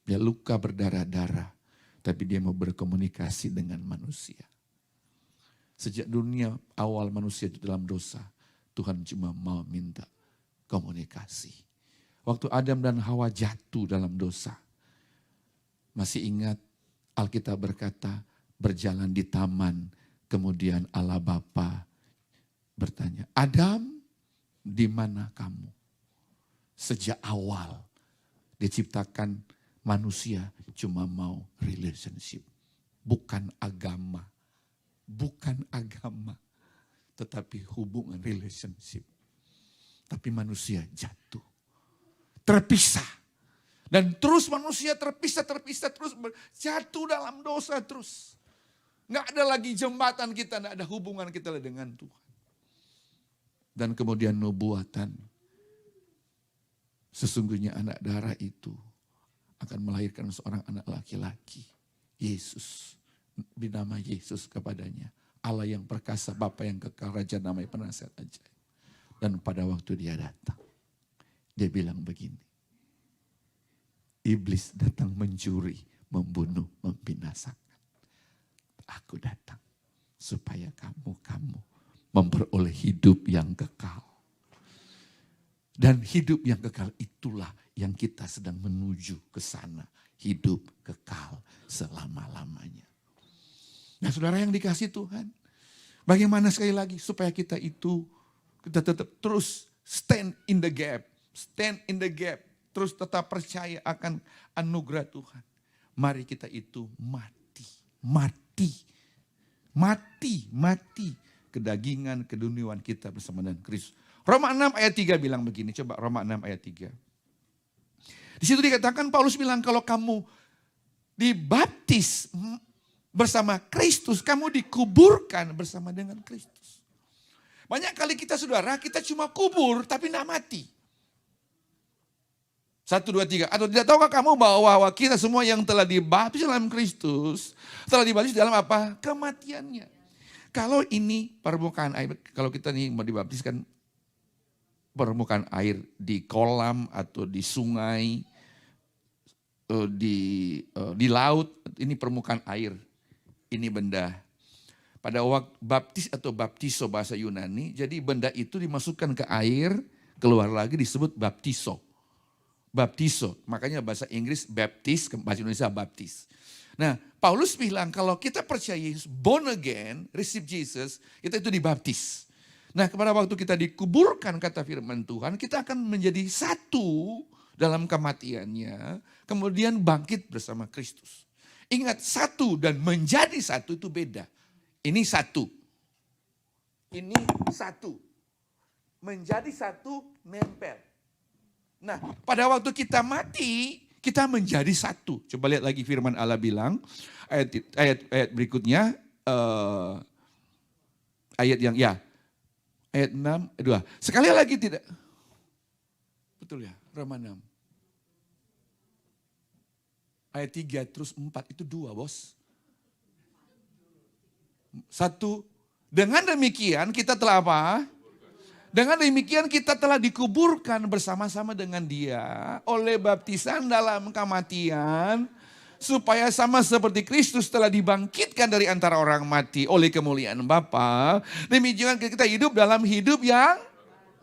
Dia luka berdarah-darah. Tapi dia mau berkomunikasi dengan manusia. Sejak dunia awal manusia di dalam dosa, Tuhan cuma mau minta komunikasi. Waktu Adam dan Hawa jatuh dalam dosa, masih ingat Alkitab berkata, berjalan di taman, kemudian Allah Bapa bertanya, Adam, di mana kamu? Sejak awal diciptakan manusia cuma mau relationship, bukan agama. Bukan agama, tetapi hubungan relationship. Tapi manusia jatuh, terpisah. Dan terus manusia terpisah, terus jatuh dalam dosa terus. Nggak ada lagi jembatan kita, nggak ada hubungan kita dengan Tuhan. Dan kemudian nubuatan, sesungguhnya anak darah itu akan melahirkan seorang anak laki-laki, Yesus. Binama Yesus kepadanya. Allah yang perkasa, Bapa yang kekal, Raja namanya penasihat ajaib. Dan pada waktu dia datang, dia bilang begini, iblis datang mencuri, membunuh, membinasakan. Aku datang supaya kamu memperoleh hidup yang kekal. Dan hidup yang kekal itulah yang kita sedang menuju ke sana. Hidup kekal selama-lamanya. Nah saudara yang dikasih Tuhan, bagaimana sekali lagi supaya kita tetap terus stand in the gap, terus tetap percaya akan anugerah Tuhan. Mari kita itu mati kedagingan, keduniaan kita bersama dengan Kristus. Roma 6 ayat 3 bilang begini, coba Roma 6 ayat 3. Di situ dikatakan Paulus bilang kalau kamu dibaptis bersama Kristus, kamu dikuburkan bersama dengan Kristus. Banyak kali kita saudara, kita cuma kubur tapi tidak mati. 1, 2, 3. Atau tidak tahukah kamu bahwa kita semua yang telah dibaptis dalam Kristus, telah dibaptis dalam apa? Kematiannya. Kalau ini permukaan air, kalau kita nih mau dibaptiskan permukaan air di kolam atau di sungai, di laut, ini permukaan air. Ini benda. Pada waktu baptis atau baptiso bahasa Yunani, jadi benda itu dimasukkan ke air, keluar lagi disebut baptiso. Baptiso, makanya bahasa Inggris baptis, bahasa Indonesia baptis. Nah, Paulus bilang kalau kita percaya Yesus, born again, receive Jesus, kita itu dibaptis. Nah, pada waktu kita dikuburkan kata firman Tuhan, kita akan menjadi satu dalam kematiannya, kemudian bangkit bersama Kristus. Ingat, satu dan menjadi satu itu beda. Ini satu. Ini satu. Menjadi satu, nempel. Nah, pada waktu kita mati, kita menjadi satu. Coba lihat lagi firman Allah bilang, ayat berikutnya, ayat 6, 2. Sekali lagi tidak. Betul ya, Roma 6. Ayat 3 terus 4 itu 2 bos. 1, dengan demikian kita telah apa? Dengan demikian kita telah dikuburkan bersama-sama dengan dia oleh baptisan dalam kematian. Supaya sama seperti Kristus telah dibangkitkan dari antara orang mati oleh kemuliaan Bapa. Demikian kita hidup dalam hidup yang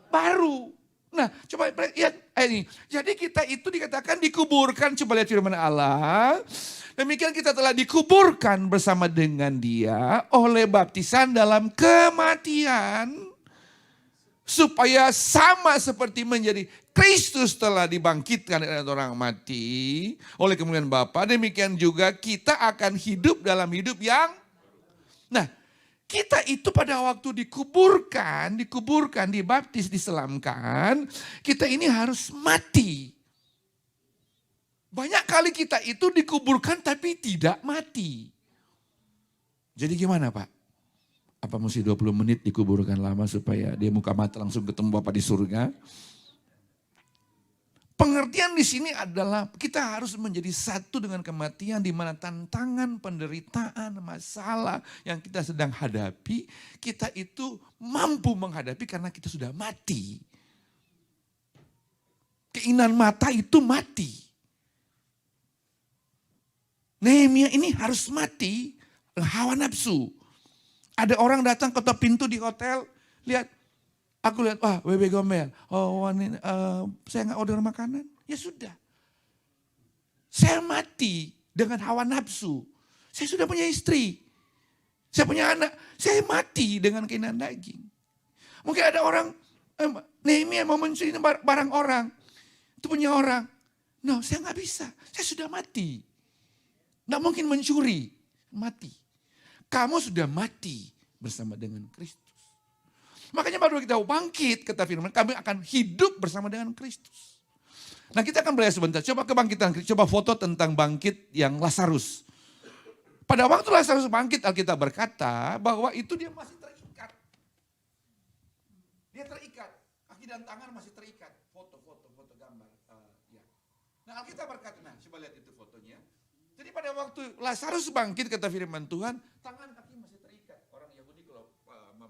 baru. Nah, coba lihat ayat ini. Jadi kita itu dikatakan dikuburkan, coba lihat firman Allah. Demikian kita telah dikuburkan bersama dengan dia oleh baptisan dalam kematian. Supaya sama seperti menjadi Kristus telah dibangkitkan dari orang mati oleh kemuliaan Bapa. Demikian juga kita akan hidup dalam hidup yang... Nah, Kita itu pada waktu dikuburkan, dibaptis, diselamkan, kita ini harus mati. Banyak kali kita itu dikuburkan tapi tidak mati. Jadi gimana Pak? Apa mesti 20 menit dikuburkan lama supaya dia muka mata langsung ketemu Bapak di surga? Pengertian di sini adalah kita harus menjadi satu dengan kematian, di mana tantangan, penderitaan, masalah yang kita sedang hadapi, kita itu mampu menghadapi karena kita sudah mati. Keinginan mata itu mati. Nehemia ini harus mati, hawa nafsu. Ada orang datang ketok pintu di hotel, lihat, aku lihat, wah WB Gombel, saya nggak order makanan. Ya sudah. Saya mati dengan hawa nafsu. Saya sudah punya istri. Saya punya anak. Saya mati dengan keinginan daging. Mungkin ada orang, Nehemia mau mencuri barang orang. Itu punya orang. No, saya nggak bisa. Saya sudah mati. Nggak mungkin mencuri. Mati. Kamu sudah mati bersama dengan Kristus. Makanya baru kita bangkit, kata firman, kami akan hidup bersama dengan Kristus. Nah kita akan belajar sebentar, coba kebangkitan, coba foto tentang bangkit yang Lazarus. Pada waktu Lazarus bangkit, Alkitab berkata bahwa itu dia masih terikat. Dia terikat, kaki dan tangan masih terikat. Foto gambar. Ya. Nah Alkitab berkata, nah coba lihat itu fotonya. Jadi pada waktu Lazarus bangkit, kata firman Tuhan, tangan kaki masih terikat. Orang Yahudi kalau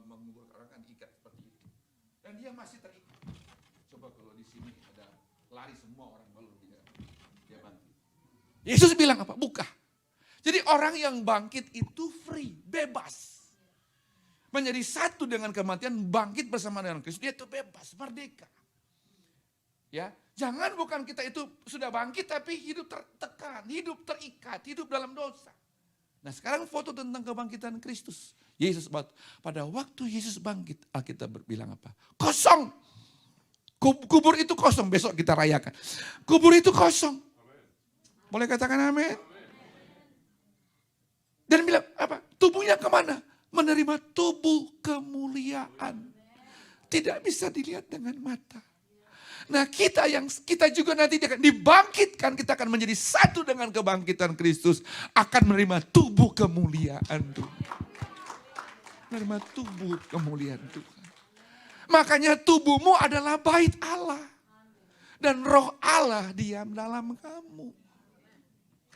menguburkan orang kan ikat seperti itu. Dan dia masih terikat. Coba kalau di sini ada lari semua orang baru dia bangkit. Yesus bilang apa? Buka. Jadi orang yang bangkit itu free, bebas. Menjadi satu dengan kematian, bangkit bersama dengan Kristus, dia itu bebas, merdeka. Ya, jangan bukan kita itu sudah bangkit tapi hidup tertekan, hidup terikat, hidup dalam dosa. Nah sekarang foto tentang kebangkitan Kristus. Yesus pada waktu Yesus bangkit, Alkitab bilang apa? Kosong. Kubur itu kosong, besok kita rayakan. Kubur itu kosong. Boleh katakan amin? Dan bilang apa? Tubuhnya kemana? Menerima tubuh kemuliaan. Tidak bisa dilihat dengan mata. Nah kita juga nanti akan dibangkitkan, kita akan menjadi satu dengan kebangkitan Kristus, akan menerima tubuh kemuliaan Tuhan. Menerima tubuh kemuliaan Tuhan. Makanya tubuhmu adalah bait Allah. Dan roh Allah diam dalam kamu.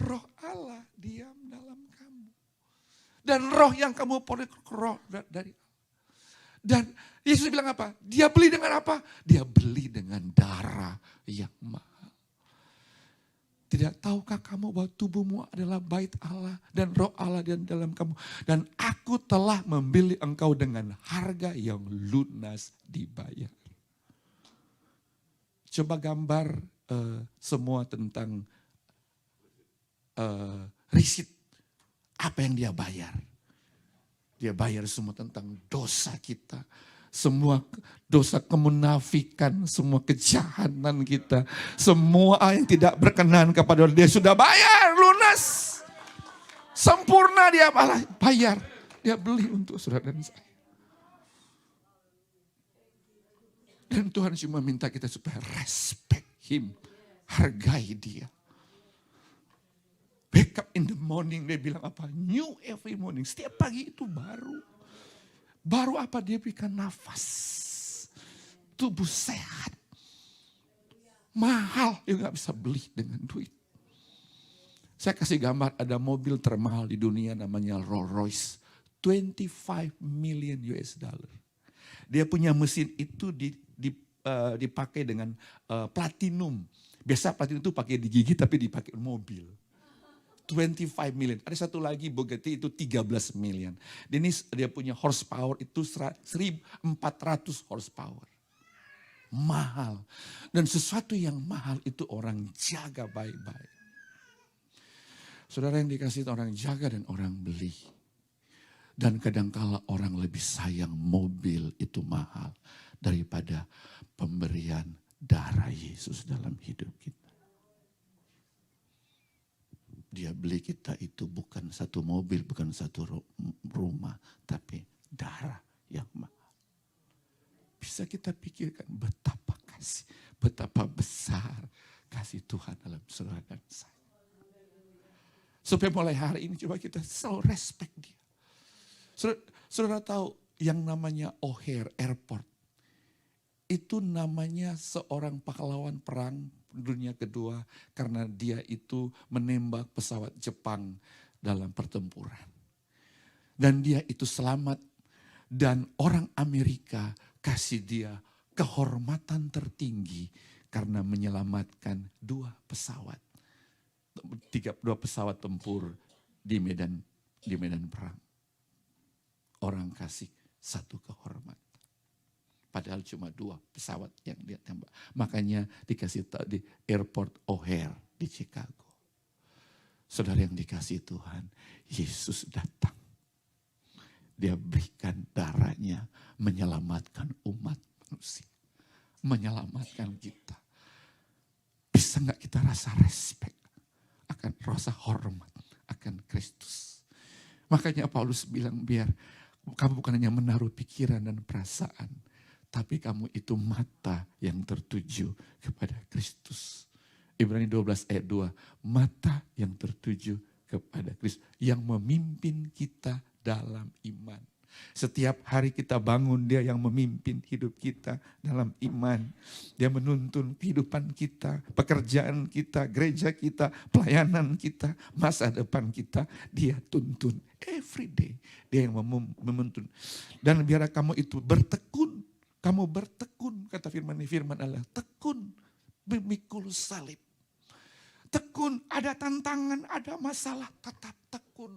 Roh Allah diam dalam kamu. Dan roh yang kamu peroleh roh dari Allah. Dan Yesus bilang apa? Dia beli dengan apa? Dia beli dengan darah yang mahal. Tidak tahukah kamu bahwa tubuhmu adalah bait Allah dan roh Allah di dalam kamu. Dan aku telah membeli engkau dengan harga yang lunas dibayar. Coba gambar semua tentang risit. Apa yang dia bayar. Dia bayar semua tentang dosa kita. Semua dosa kemunafikan, semua kejahatan kita. Semua yang tidak berkenan kepada dia sudah bayar, lunas. Sempurna dia bayar. Dia beli untuk saudara dan saya. Dan Tuhan cuma minta kita supaya respect him. Hargai dia. Wake up in the morning, dia bilang apa? New every morning. Setiap pagi itu baru. Baru apa? Dia berikan nafas. Tubuh sehat. Mahal. Dia gak bisa beli dengan duit. Saya kasih gambar, ada mobil termahal di dunia namanya Rolls Royce. 25 million US dollar. Dia punya mesin itu dipakai dengan platinum. Biasa platinum itu pakai di gigi tapi dipakai mobil. 25 million. Ada satu lagi Bugatti itu 13 million. Dia punya horsepower itu 1400 horsepower. Mahal. Dan sesuatu yang mahal itu orang jaga baik-baik. Saudara yang dikasih orang jaga dan orang beli. Dan kadangkala orang lebih sayang mobil itu mahal daripada pemberian darah Yesus dalam hidup kita. Dia beli kita itu bukan satu mobil, bukan satu rumah, tapi darah yang mahal. Bisa kita pikirkan betapa kasih, betapa besar kasih Tuhan dalam saudara dan saya. Supaya mulai hari ini coba kita selalu respect dia. Saudara tahu yang namanya O'Hare Airport, itu namanya seorang pahlawan perang dunia kedua karena dia itu menembak pesawat Jepang dalam pertempuran. Dan dia itu selamat dan orang Amerika kasih dia kehormatan tertinggi karena menyelamatkan dua pesawat tempur di medan perang. Orang kasih satu kehormatan. Padahal cuma dua pesawat yang dia tembak. Makanya dikasih di airport O'Hare di Chicago. Saudara yang dikasih Tuhan, Yesus datang. Dia berikan darahnya menyelamatkan umat manusia. Menyelamatkan kita. Bisa gak kita rasa respect, akan rasa hormat akan Kristus. Makanya Paulus bilang biar kamu bukan hanya menaruh pikiran dan perasaan, tapi kamu itu mata yang tertuju kepada Kristus. Ibrani 12 ayat 2, mata yang tertuju kepada Kristus, yang memimpin kita dalam iman. Setiap hari kita bangun, dia yang memimpin hidup kita dalam iman. Dia menuntun kehidupan kita, pekerjaan kita, gereja kita, pelayanan kita, masa depan kita. Dia tuntun every day. Dia yang menuntun. Dan biar kamu itu bertekun. Kamu bertekun, kata firman Allah. Tekun, memikul salib. Tekun, ada tantangan, ada masalah, tetap tekun.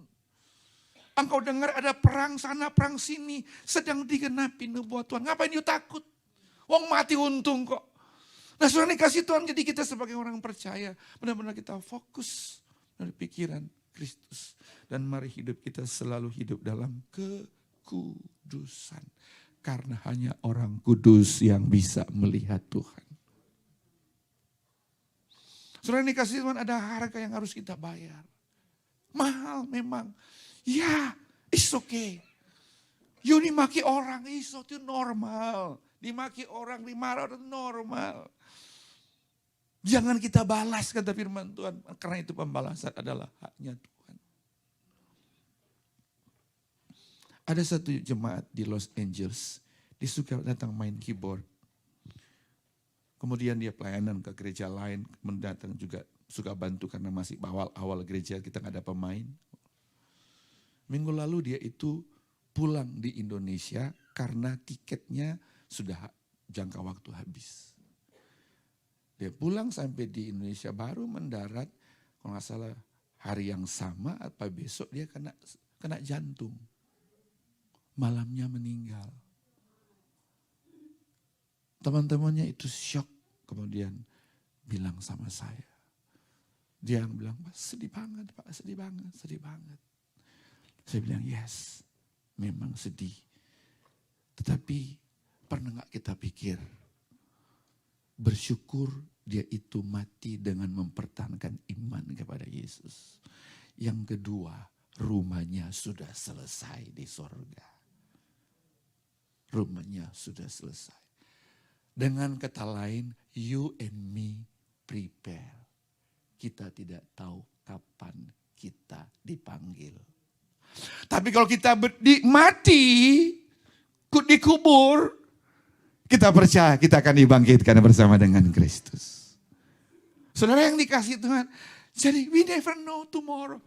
Engkau dengar ada perang sana, perang sini, sedang digenapi nubuat Tuhan. Ngapain you takut? Wong mati untung kok. Nah saudara dikasih Tuhan, jadi kita sebagai orang percaya, benar-benar kita fokus dari pikiran Kristus. Dan mari hidup kita selalu hidup dalam kekudusan. Karena hanya orang kudus yang bisa melihat Tuhan. Saudara dikasih Tuhan, ada harga yang harus kita bayar. Mahal memang. Ya, it's okay. You dimaki orang, itu normal. Dimaki orang, dimarah itu normal. Jangan kita balas, kata firman Tuhan. Karena itu pembalasan adalah haknya Tuhan. Ada satu jemaat di Los Angeles, dia suka datang main keyboard. Kemudian dia pelayanan ke gereja lain, mendatang juga suka bantu karena masih awal gereja kita nggak ada pemain. Minggu lalu dia itu pulang di Indonesia karena tiketnya sudah jangka waktu habis. Dia pulang sampai di Indonesia baru mendarat, kalau nggak salah hari yang sama atau besok dia kena jantung. Malamnya meninggal. Teman-temannya itu shock, kemudian bilang sama saya. Dia bilang, Pak, sedih banget, Pak, sedih banget, sedih banget. Saya bilang, yes, memang sedih. Tetapi pernah gak kita pikir, bersyukur dia itu mati dengan mempertahankan iman kepada Yesus. Yang kedua, rumahnya sudah selesai di sorga. Rumahnya sudah selesai. Dengan kata lain, you and me prepare. Kita tidak tahu kapan kita dipanggil. Tapi kalau kita mati, dikubur, kita percaya kita akan dibangkitkan bersama dengan Kristus. Saudara yang dikasih Tuhan, jadi we never know tomorrow.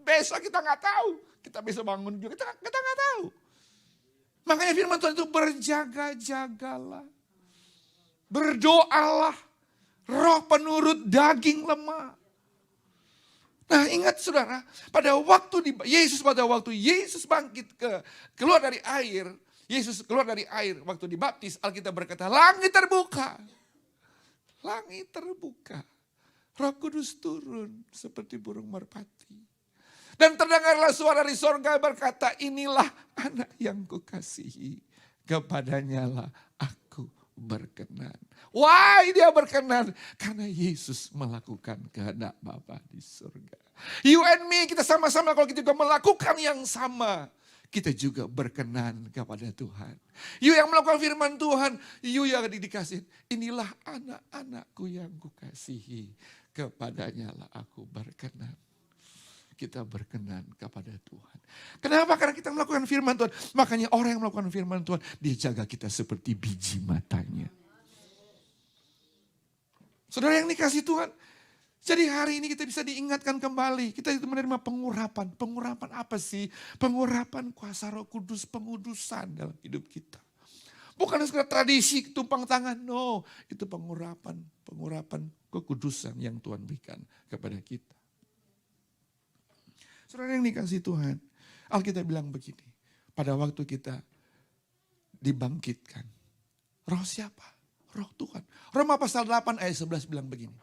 Besok kita nggak tahu. Kita besok bangun juga, kita nggak tahu. Makanya firman Tuhan itu berjaga-jagalah. Berdoalah. Roh penurut daging lemah. Nah ingat saudara, pada waktu Yesus bangkit keluar dari air, Yesus keluar dari air waktu dibaptis, Alkitab berkata, langit terbuka. Langit terbuka. Roh Kudus turun seperti burung merpati. Dan terdengarlah suara dari sorga berkata, inilah anak yang kukasihi. Kepadanya lah aku berkenan. Why dia berkenan? Karena Yesus melakukan kehendak Bapa di surga. You and me, kita sama-sama kalau kita juga melakukan yang sama, kita juga berkenan kepada Tuhan. You yang melakukan firman Tuhan, you yang dikasih. Inilah anak-anakku yang kukasihi, kepadanya lah aku berkenan. Kita berkenan kepada Tuhan. Kenapa? Karena kita melakukan firman Tuhan. Makanya orang yang melakukan firman Tuhan, dia jaga kita seperti biji matanya. Saudara yang dikasih Tuhan, jadi hari ini kita bisa diingatkan kembali. Kita itu menerima pengurapan. Pengurapan apa sih? Pengurapan kuasa Roh Kudus, pengudusan dalam hidup kita. Bukan sekedar tradisi tumpang tangan. No, itu pengurapan kekudusan yang Tuhan berikan kepada kita. Saudara yang dikasih Tuhan, Alkitab bilang begini. Pada waktu kita dibangkitkan. Roh siapa? Roh Tuhan. Roma pasal 8 ayat 11 bilang begini.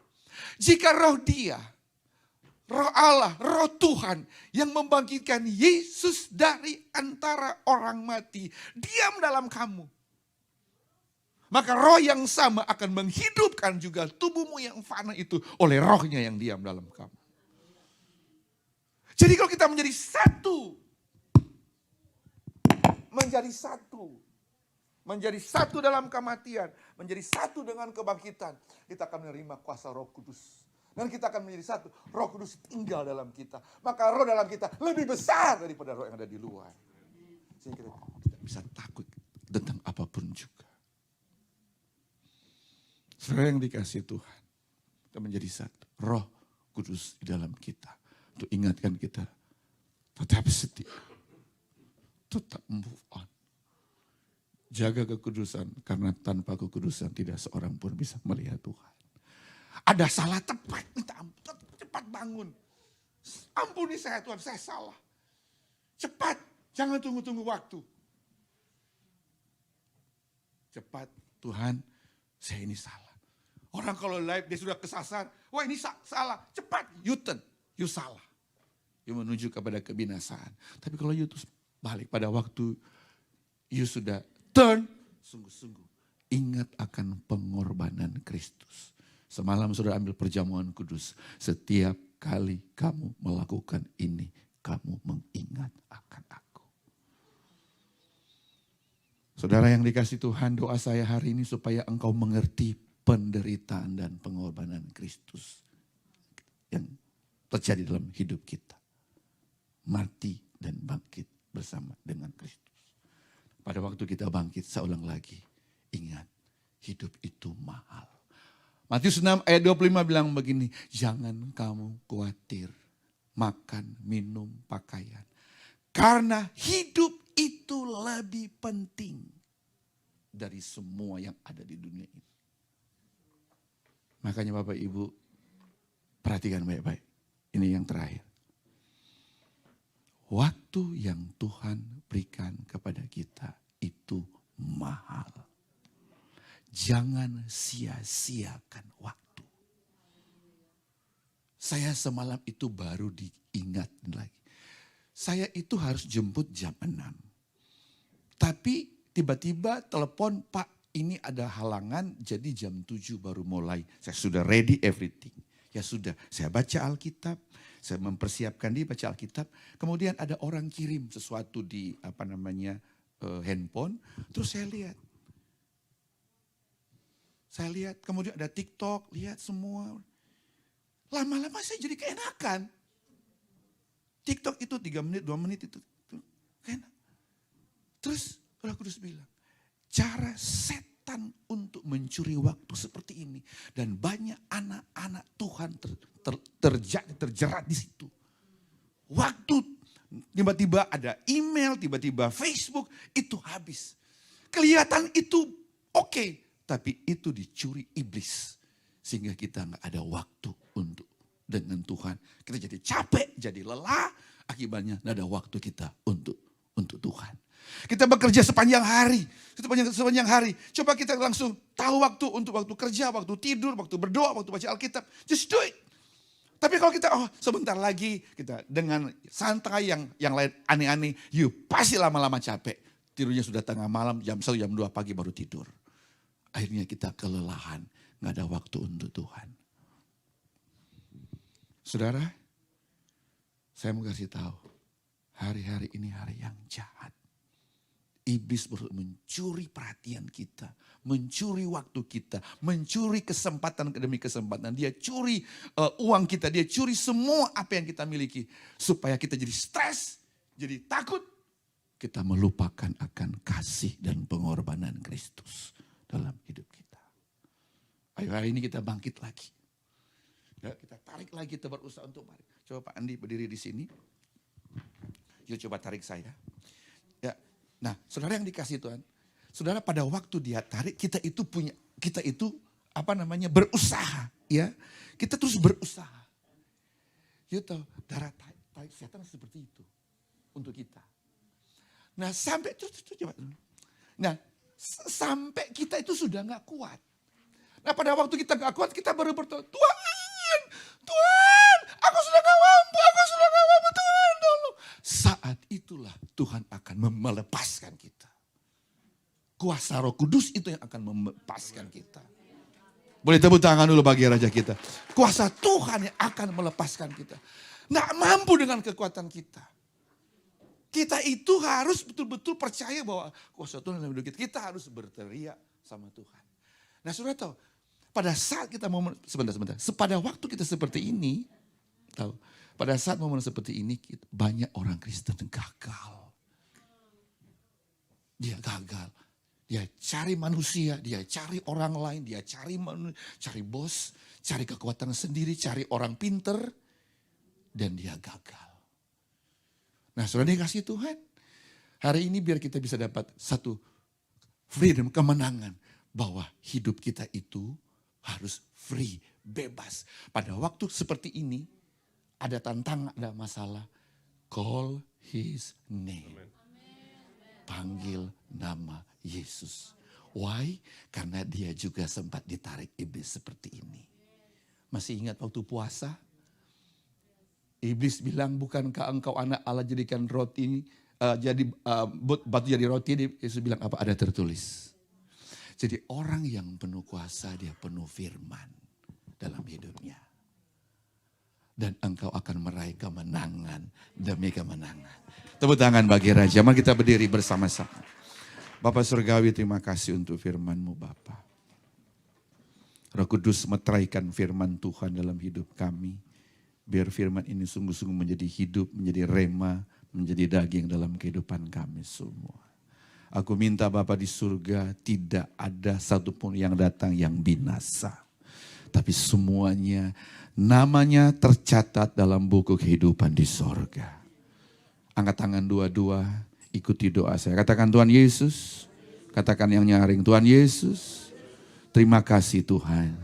Jika roh dia, roh Allah, roh Tuhan yang membangkitkan Yesus dari antara orang mati, diam dalam kamu. Maka roh yang sama akan menghidupkan juga tubuhmu yang fana itu oleh rohnya yang diam dalam kamu. Jadi kalau kita menjadi satu, menjadi satu dalam kematian, menjadi satu dengan kebangkitan, kita akan menerima kuasa Roh Kudus. Dan kita akan menjadi satu, Roh Kudus tinggal dalam kita. Maka roh dalam kita lebih besar daripada roh yang ada di luar. Sehingga kita bisa takut tentang apapun juga. Saudara yang dikasih Tuhan, kita menjadi satu. Roh Kudus di dalam kita. Untuk ingatkan kita, tetap setia, tetap move on. Jaga kekudusan, karena tanpa kekudusan tidak seorang pun bisa melihat Tuhan. Ada salah tepat, minta ampun, cepat bangun. Ampuni saya Tuhan, saya salah. Cepat, jangan tunggu-tunggu waktu. Cepat, Tuhan, saya ini salah. Orang kalau live dia sudah kesasar, wah ini salah, cepat, U-turn. You salah. You menuju kepada kebinasaan. Tapi kalau you terus balik pada waktu you sudah turn, sungguh-sungguh ingat akan pengorbanan Kristus. Semalam saudara ambil perjamuan kudus. Setiap kali kamu melakukan ini, kamu mengingat akan aku. Saudara yang dikasih Tuhan, doa saya hari ini supaya engkau mengerti penderitaan dan pengorbanan Kristus yang terjadi dalam hidup kita. Mati dan bangkit bersama dengan Kristus. Pada waktu kita bangkit, saya ulang lagi. Ingat, hidup itu mahal. Matius 6 ayat 25 bilang begini. Jangan kamu khawatir makan, minum, pakaian. Karena hidup itu lebih penting dari semua yang ada di dunia ini. Makanya Bapak Ibu, perhatikan baik-baik. Ini yang terakhir. Waktu yang Tuhan berikan kepada kita itu mahal. Jangan sia-siakan waktu. Saya semalam itu baru diingat lagi. Saya itu harus jemput jam 6. Tapi tiba-tiba telepon, Pak ini ada halangan jadi jam 7 baru mulai. Saya sudah ready everything. Ya sudah, saya baca Alkitab, saya mempersiapkan dia baca Alkitab. Kemudian ada orang kirim sesuatu di handphone, terus saya lihat. Kemudian ada TikTok, lihat semua. Lama-lama saya jadi keenakan. TikTok itu 3 menit, 2 menit itu enak. Terus Roh Kudus bilang, cara setan untuk mencuri waktu seperti ini. Dan banyak anak-anak Tuhan terjerat di situ. Waktu tiba-tiba ada email, tiba-tiba Facebook, itu habis. Kelihatan itu oke, tapi itu dicuri iblis. Sehingga kita gak ada waktu untuk dengan Tuhan. Kita jadi capek, jadi lelah, akibatnya gak ada waktu kita untuk Tuhan. Kita bekerja sepanjang hari. Coba kita langsung tahu waktu untuk waktu kerja, waktu tidur, waktu berdoa, waktu baca Alkitab. Just do it. Tapi kalau kita, sebentar lagi, kita dengan santai yang lain aneh-aneh, pasti lama-lama capek. Tidurnya sudah tengah malam, jam 1, jam 2 pagi baru tidur. Akhirnya kita kelelahan, gak ada waktu untuk Tuhan. Saudara, Saya mau kasih tahu, hari-hari ini hari yang jahat. Iblis berusaha mencuri perhatian kita, mencuri waktu kita, mencuri kesempatan demi kesempatan. Dia curi uang kita, dia curi semua apa yang kita miliki. Supaya kita jadi stres, jadi takut. Kita melupakan akan kasih dan pengorbanan Kristus dalam hidup kita. Ayo hari ini kita bangkit lagi. Ya, kita tarik lagi, kita berusaha untuk balik. Coba Pak Andi berdiri di sini. Yuk coba tarik saya. Ya, nah saudara yang dikasih Tuhan. Saudara pada waktu dia tarik, kita itu berusaha. Ya, kita terus berusaha. You tahu, darah tarik setan seperti itu untuk kita. Nah sampai sampai kita itu sudah nggak kuat. Nah pada waktu kita nggak kuat, kita baru berdoa, Tuhan, aku sudah nggak mampu, Tuhan tolong. Saat itulah Tuhan akan melepaskan kita. Kuasa Roh Kudus itu yang akan melepaskan kita. Boleh tepuk tangan dulu bagi Raja kita. Kuasa Tuhan yang akan melepaskan kita. Nggak mampu dengan kekuatan kita. Kita itu harus betul-betul percaya bahwa kuasa Tuhan dalam hidup kita. Kita harus berteriak sama Tuhan. Nah saudara tahu, pada saat kita sebentar. Pada waktu kita seperti ini, pada saat momen seperti ini, banyak orang Kristen gagal. Dia gagal. Dia cari manusia, dia cari orang lain, dia cari bos, cari kekuatan sendiri, cari orang pinter, dan dia gagal. Nah saudara dikasih Tuhan, hari ini biar kita bisa dapat satu freedom, kemenangan, bahwa hidup kita itu harus free, bebas. Pada waktu seperti ini, ada tantangan, ada masalah. Call his name. Panggil nama Yesus. Why? Karena dia juga sempat ditarik iblis seperti ini. Masih ingat waktu puasa? Iblis bilang, bukankah engkau anak Allah jadikan roti, batu jadi roti? Yesus bilang apa? Ada tertulis. Jadi orang yang penuh kuasa, dia penuh firman dalam hidupnya. Dan engkau akan meraih kemenangan demi kemenangan. Tepuk tangan bagi Raja. Mari kita berdiri bersama-sama. Bapak Surgawi, terima kasih untuk firman-Mu Bapa. Roh Kudus meteraikan firman Tuhan dalam hidup kami. Biar firman ini sungguh-sungguh menjadi hidup, menjadi rema, menjadi daging dalam kehidupan kami semua. Aku minta Bapa di surga tidak ada satupun yang datang yang binasa. Tapi semuanya namanya tercatat dalam buku kehidupan di surga. Angkat tangan dua-dua, ikuti doa saya. Katakan Tuhan Yesus, katakan yang nyaring, Tuhan Yesus, terima kasih Tuhan.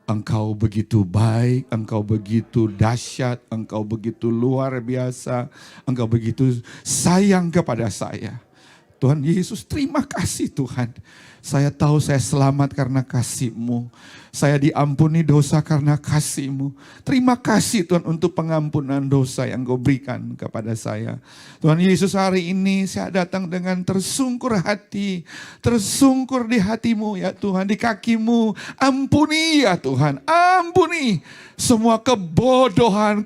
Engkau begitu baik, Engkau begitu dahsyat, Engkau begitu luar biasa, Engkau begitu sayang kepada saya. Tuhan Yesus, terima kasih Tuhan. Saya tahu saya selamat karena kasih-Mu. Saya diampuni dosa karena kasih-Mu. Terima kasih Tuhan untuk pengampunan dosa yang Kau berikan kepada saya. Tuhan Yesus, hari ini saya datang dengan tersungkur hati. Tersungkur di hati-Mu ya Tuhan, di kaki-Mu. Ampuni ya Tuhan, ampuni semua kebodohan,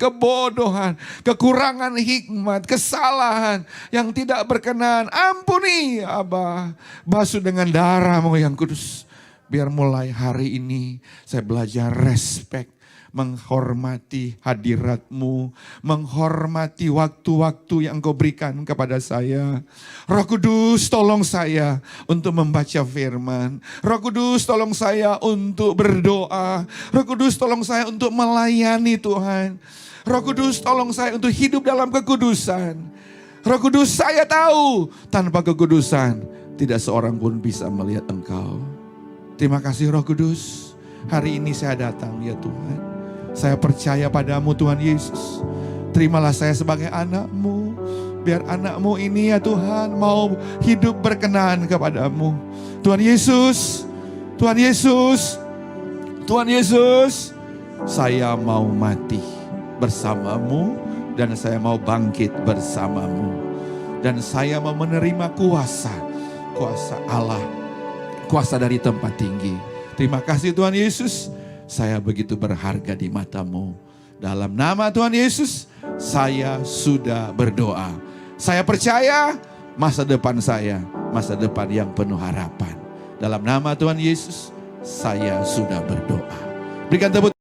kekurangan hikmat, kesalahan yang tidak berkenan. Ampuni Abah, basuh dengan darah-Mu yang kudus. Biar mulai hari ini saya belajar respect, menghormati hadirat-Mu, menghormati waktu-waktu yang Kau berikan kepada saya. Roh Kudus tolong saya untuk membaca firman. Roh Kudus tolong saya untuk berdoa. Roh Kudus tolong saya untuk melayani Tuhan. Roh Kudus tolong saya untuk hidup dalam kekudusan. Roh Kudus, saya tahu tanpa kekudusan tidak seorang pun bisa melihat Engkau. Terima kasih Roh Kudus. Hari ini saya datang ya Tuhan. Saya percaya padamu Tuhan Yesus. Terimalah saya sebagai anak-Mu. Biar anak-Mu ini ya Tuhan mau hidup berkenan kepadamu. Tuhan Yesus, Tuhan Yesus, Tuhan Yesus. Saya mau mati bersama-Mu dan saya mau bangkit bersama-Mu. Dan saya mau menerima kuasa Allah, kuasa dari tempat tinggi. Terima kasih Tuhan Yesus. Saya begitu berharga di mata-Mu. Dalam nama Tuhan Yesus, saya sudah berdoa. Saya percaya masa depan saya, masa depan yang penuh harapan. Dalam nama Tuhan Yesus, saya sudah berdoa. Berikan tepuk